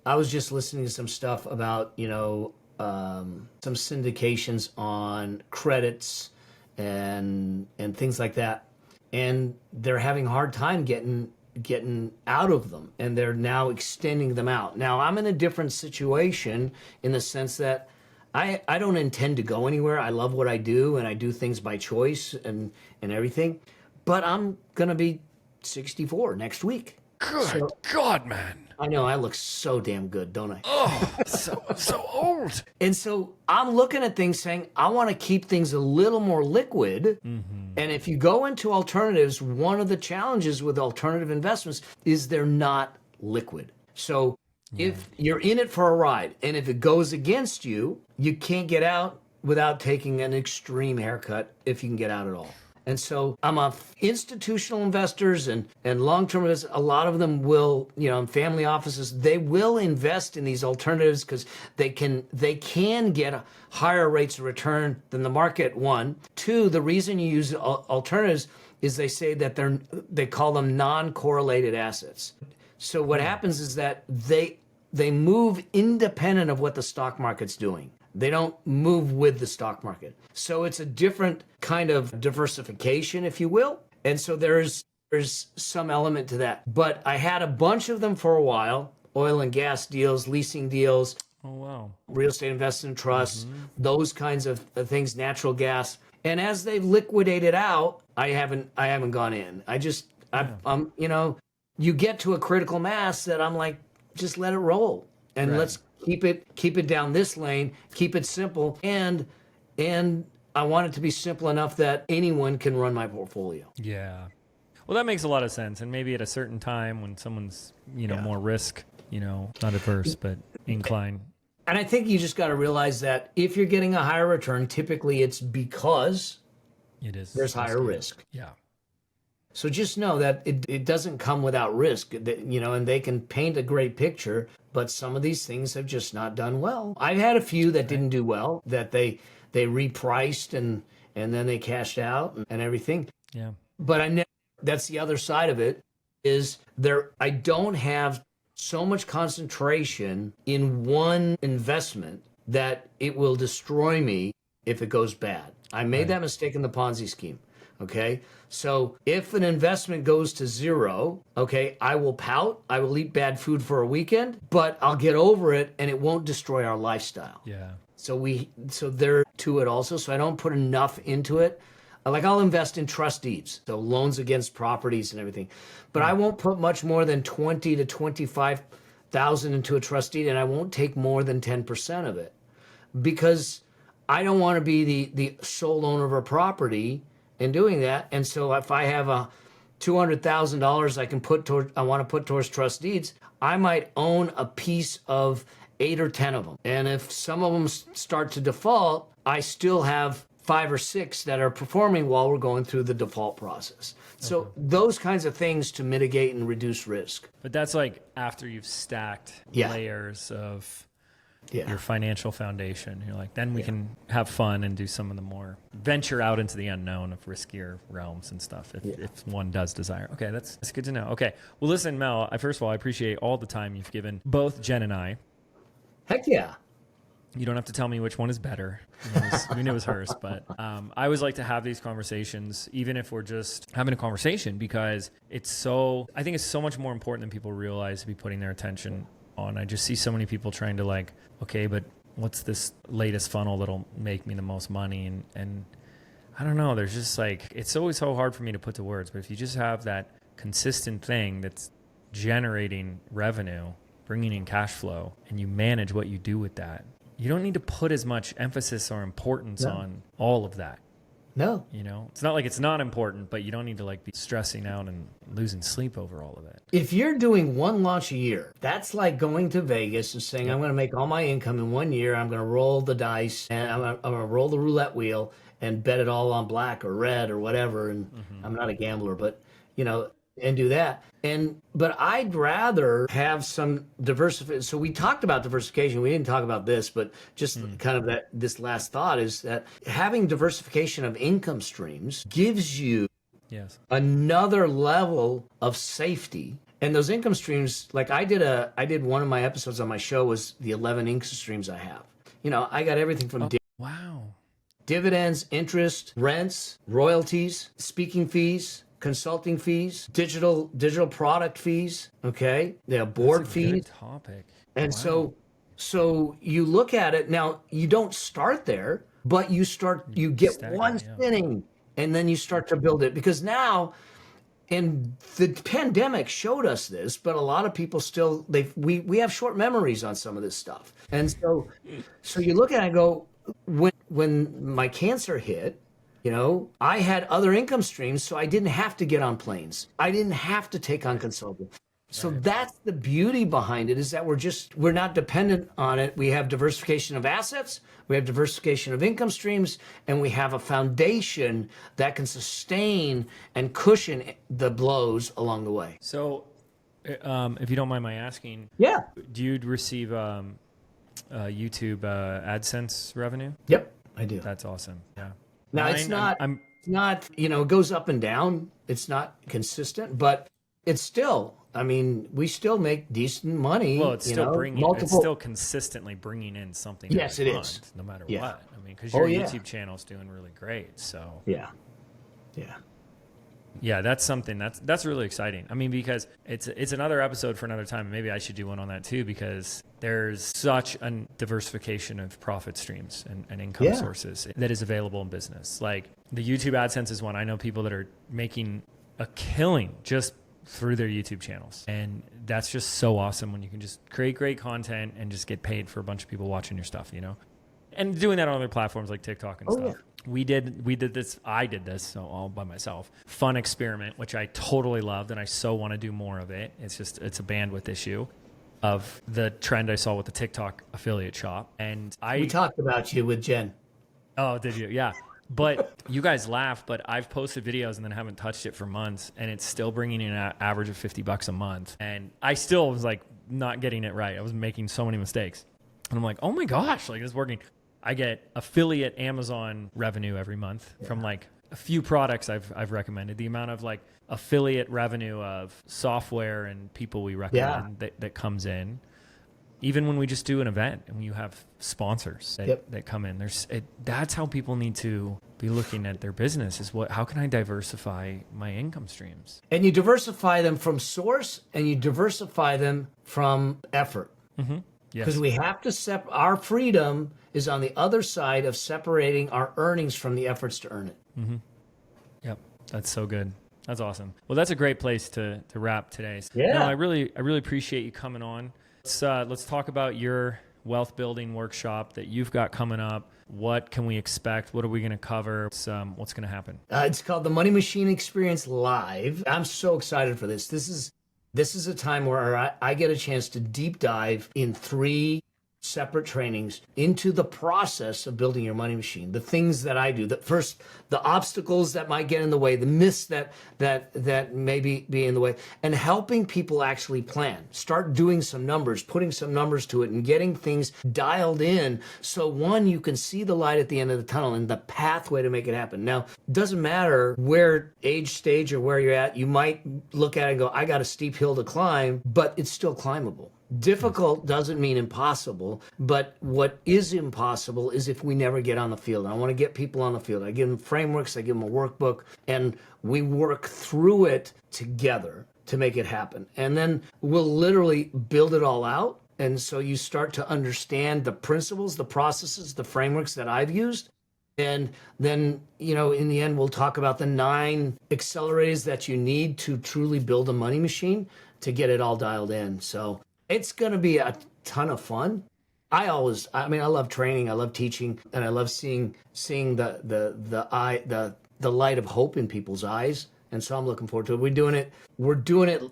I was just listening to some stuff about, some syndications on credits and things like that. And they're having a hard time getting out of them. And they're now extending them out. Now I'm in a different situation in the sense that I don't intend to go anywhere. I love what I do and I do things by choice and everything. But I'm going to be 64 next week. Good God, man. I know, I look so damn good, don't I? Oh, so old. And so I'm looking at things saying, I want to keep things a little more liquid. Mm-hmm. And if you go into alternatives, one of the challenges with alternative investments is they're not liquid. So if you're in it for a ride, and if it goes against you, you can't get out without taking an extreme haircut if you can get out at all. And so I'm institutional investors and long-term investors. A lot of them will, in family offices, they will invest in these alternatives because they can get higher rates of return than the market. One, two, the reason you use alternatives is they say that they call them non-correlated assets. So what happens is that they move independent of what the stock market's doing. They don't move with the stock market. So it's a different kind of diversification, if you will. And so there's some element to that. But I had a bunch of them for a while, oil and gas deals, leasing deals. Oh, wow. Real estate investment trusts, those kinds of things, natural gas. And as they've liquidated out, I haven't gone in. I'm you get to a critical mass that I'm like, just let it roll. And let's keep it down this lane, keep it simple, and I want it to be simple enough that anyone can run my portfolio. Yeah. Well, that makes a lot of sense. And maybe at a certain time when someone's, more risk, not averse, but inclined. And I think you just got to realize that if you're getting a higher return, typically it's because there's higher risk. Yeah. So just know that it doesn't come without risk, and they can paint a great picture, but some of these things have just not done well. I've had a few that didn't do well, that they repriced and then they cashed out and everything. Yeah. But that's the other side of it is I don't have so much concentration in one investment that it will destroy me if it goes bad. I made that mistake in the Ponzi scheme. Okay. So if an investment goes to zero, okay, I will pout. I will eat bad food for a weekend, but I'll get over it and it won't destroy our lifestyle. Yeah. So they're to it also. So I don't put enough into it. Like I'll invest in trust deeds, so loans against properties and everything, but I won't put much more than 20 to 25,000 into a trust deed, and I won't take more than 10% of it because I don't want to be the sole owner of a property in doing that. And so if I have a $200,000 I want to put towards trust deeds, I might own a piece of 8 or 10 of them. And if some of them start to default, I still have 5 or 6 that are performing while we're going through the default process. So those kinds of things to mitigate and reduce risk. But that's like after you've stacked layers of your financial foundation. You're like, then we can have fun and do some of the more venture out into the unknown of riskier realms and stuff if one does desire. Okay, that's good to know. Okay. Well, listen, Mel, first of all, I appreciate all the time you've given both Jen and I. Heck yeah. You don't have to tell me which one is better. We knew it was hers, but I always like to have these conversations, even if we're just having a conversation, because I think it's so much more important than people realize to be putting their attention on. I just see so many people trying to like, okay, but what's this latest funnel that'll make me the most money? And I don't know, there's just like, it's always so hard for me to put to words, but if you just have that consistent thing that's generating revenue, bringing in cash flow, and you manage what you do with that, you don't need to put as much emphasis or importance on all of that. No. You know, it's not like it's not important, but you don't need to like be stressing out and losing sleep over all of it. If you're doing one launch a year, that's like going to Vegas and saying, I'm going to make all my income in 1 year. I'm going to roll the dice and I'm going to roll the roulette wheel and bet it all on black or red or whatever. And I'm not a gambler, but you know, and do that. But I'd rather have some diversification. So we talked about diversification. We didn't talk about this, but just kind of this last thought is that having diversification of income streams gives you another level of safety. And those income streams, like I did one of my episodes on my show was the 11 income streams I have. You know, I got everything from dividends, interest, rents, royalties, speaking fees, consulting fees, digital product fees, okay? They have board That's a fees. good topic. And so you look at it now, you don't start there, but you get one spinning and then you start to build it, because now, and the pandemic showed us this, but a lot of people still, we have short memories on some of this stuff. And so you look at it and go, when my cancer hit, you know, I had other income streams, so I didn't have to get on planes. I didn't have to take on consulting. So that's the beauty behind it, is that we're not dependent on it. We have diversification of assets, we have diversification of income streams, and we have a foundation that can sustain and cushion the blows along the way. So if you don't mind my asking, do you receive YouTube AdSense revenue? Yep, I do. That's awesome. Yeah. Now, it's not, you know, it goes up and down. It's not consistent, but it's still, I mean, we still make decent money. Well, it's still consistently bringing in something. Yes, it is. No matter what. I mean, because your YouTube channel is doing really great. So yeah, that's something that's really exciting. I mean, because it's another episode for another time. Maybe I should do one on that too, because there's such a diversification of profit streams and income sources that is available in business. Like the YouTube AdSense is one. I know people that are making a killing just through their YouTube channels. And that's just so awesome when you can just create great content and just get paid for a bunch of people watching your stuff, you know? And doing that on other platforms like TikTok and stuff. Yeah. I did this, so all by myself. Fun experiment, which I totally loved, and I so want to do more of it. It's a bandwidth issue of the trend I saw with the TikTok affiliate shop. And we talked about you with Jen. Oh, did you? Yeah. But you guys laugh, but I've posted videos and then haven't touched it for months, and it's still bringing in an average of $50 a month. And I still was like not getting it right. I was making so many mistakes. And I'm like, oh my gosh, like it's working. I get affiliate Amazon revenue every month from like a few products I've recommended. The amount of like affiliate revenue of software and people we recommend that comes in. Even when we just do an event and you have sponsors that come in, that's how people need to be looking at their business, is how can I diversify my income streams? And you diversify them from source, and you diversify them from effort. Mm-hmm. Because we have to our freedom is on the other side of separating our earnings from the efforts to earn it. Mm-hmm. Yep. That's so good. That's awesome. Well, that's a great place to wrap today. No, I really appreciate you coming on. Let's talk about your wealth building workshop that you've got coming up. What can we expect? What are we going to cover? What's going to happen? It's called the Money Machine Experience Live. I'm so excited for this. This is a time where I get a chance to deep dive in 3 separate trainings into the process of building your money machine. The things that I do, the obstacles that might get in the way, the myths that maybe be in the way, and helping people actually plan. Start doing some numbers, putting some numbers to it, and getting things dialed in. So one, you can see the light at the end of the tunnel and the pathway to make it happen. Now, it doesn't matter where age stage or where you're at. You might look at it and go, I got a steep hill to climb, but it's still climbable. Difficult doesn't mean impossible, but what is impossible is if we never get on the field. I want to get people on the field. I give them frameworks, I give them a workbook, and we work through it together to make it happen. And then we'll literally build it all out. And so you start to understand the principles, the processes, the frameworks that I've used. And then, in the end, we'll talk about the 9 accelerators that you need to truly build a money machine to get it all dialed in. So it's going to be a ton of fun. I love training, I love teaching, and I love seeing the light of hope in people's eyes. And so I'm looking forward to it. We're doing it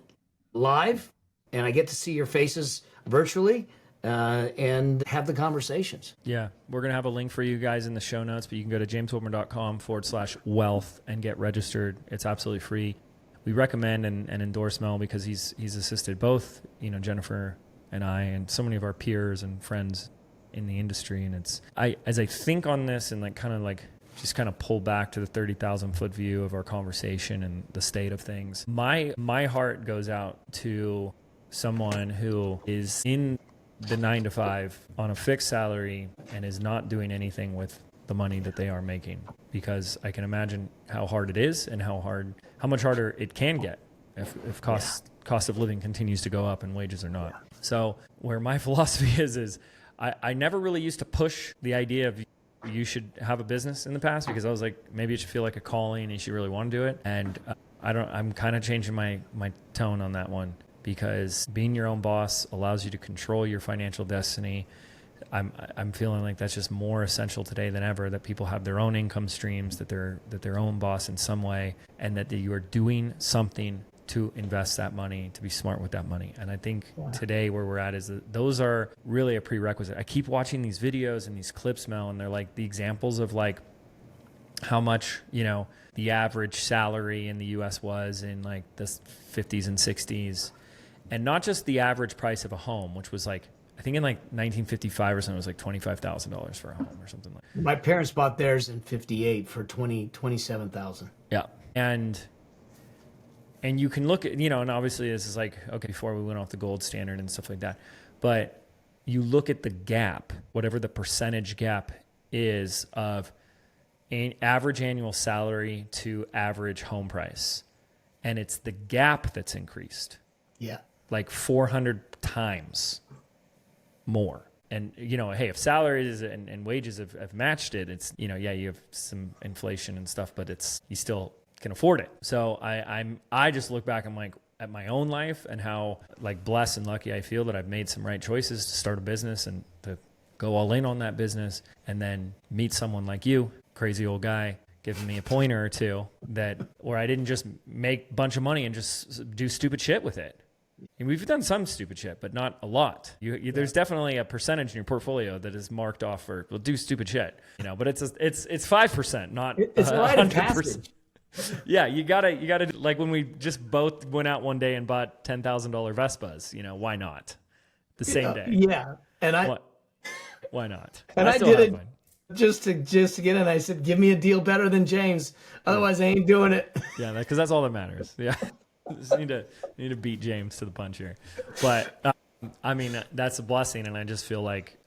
live, and I get to see your faces virtually and have the conversations. Yeah, we're going to have a link for you guys in the show notes, but you can go to jameswhitmer.com/wealth and get registered. It's absolutely free. We recommend and endorse Mel because he's assisted both, Jennifer and I and so many of our peers and friends in the industry. And as I think on this and just kind of pull back to the 30,000 foot view of our conversation and the state of things, my heart goes out to someone who is in the 9 to 5 on a fixed salary and is not doing anything with the money that they are making, because I can imagine how hard it is and how much harder it can get if cost of living continues to go up and wages are not. So where my philosophy is I never really used to push the idea of you should have a business in the past, because I was like, maybe it should feel like a calling and you should really want to do it. And I'm kind of changing my tone on that one, because being your own boss allows you to control your financial destiny. I'm feeling like that's just more essential today than ever, that people have their own income streams, that they're their own boss in some way, and that you are doing something to invest that money, to be smart with that money. And I think today where we're at is that those are really a prerequisite. I keep watching these videos and these clips, Mel, and they're like the examples of like how much, the average salary in the US was in like the 50s and 60s. And not just the average price of a home, which was like, I think in like 1955 or something, it was like $25,000 for a home or something like that. My parents bought theirs in 58 for $27,000. Yeah. And you can look at, and obviously this is like, okay, before we went off the gold standard and stuff like that, but you look at the gap, whatever the percentage gap is of average annual salary to average home price. And it's the gap that's increased. Yeah. Like 400 times more. And, hey, if salaries and wages have matched it, it's, you have some inflation and stuff, but you still can afford it. So I just look back, I'm like, at my own life and how like blessed and lucky I feel that I've made some right choices to start a business and to go all in on that business, and then meet someone like you, crazy old guy, giving me a pointer or two where I didn't just make a bunch of money and just do stupid shit with it. And we've done some stupid shit, but not a lot. There's definitely a percentage in your portfolio that is marked off for, well, do stupid shit, but it's 5%, not it's 100%. Yeah, you gotta like when we just both went out one day and bought $10,000 Vespas, why not? The same day. Yeah. And why not? And I did it just to get in. I said, give me a deal better than James. Otherwise I ain't doing it. Yeah, because that's all that matters. Yeah. Just need to beat James to the punch here. But that's a blessing, and I just feel like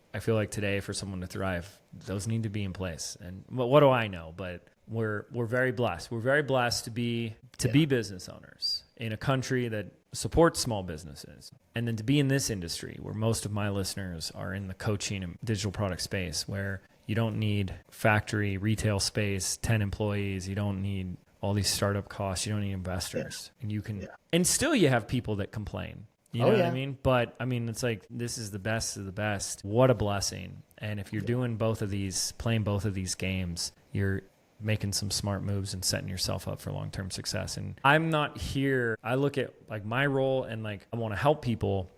today for someone to thrive, those need to be in place. And what do I know? But we're very blessed. We're very blessed to be business owners in a country that supports small businesses, and then to be in this industry where most of my listeners are in the coaching and digital product space, where you don't need factory retail space, 10 employees, you don't need all these startup costs, you don't need investors, and you can, and still you have people that complain. You know what I mean? But it's like, this is the best of the best. What a blessing. And if you're doing playing both of these games, you're making some smart moves and setting yourself up for long-term success. And I'm not here, I look at like my role and like, I want to help people.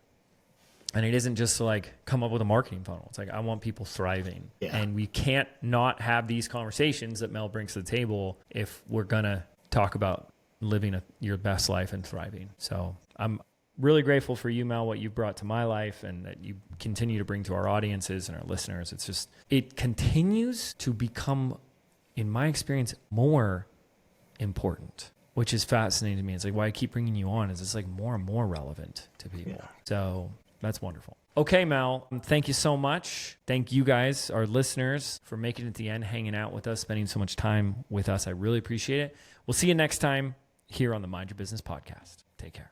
And it isn't just to like come up with a marketing funnel. It's like, I want people thriving. Yeah. And we can't not have these conversations that Mel brings to the table if we're going to talk about living your best life and thriving. So I'm really grateful for you, Mel, what you've brought to my life and that you continue to bring to our audiences and our listeners. It continues to become, in my experience, more important, which is fascinating to me. It's like why I keep bringing you on is it's like more and more relevant to people. Yeah. So That's wonderful. Okay, Mel, thank you so much. Thank you guys, our listeners, for making it to the end, hanging out with us, spending so much time with us. I really appreciate it. We'll see you next time here on the Mind Your Business podcast. Take care.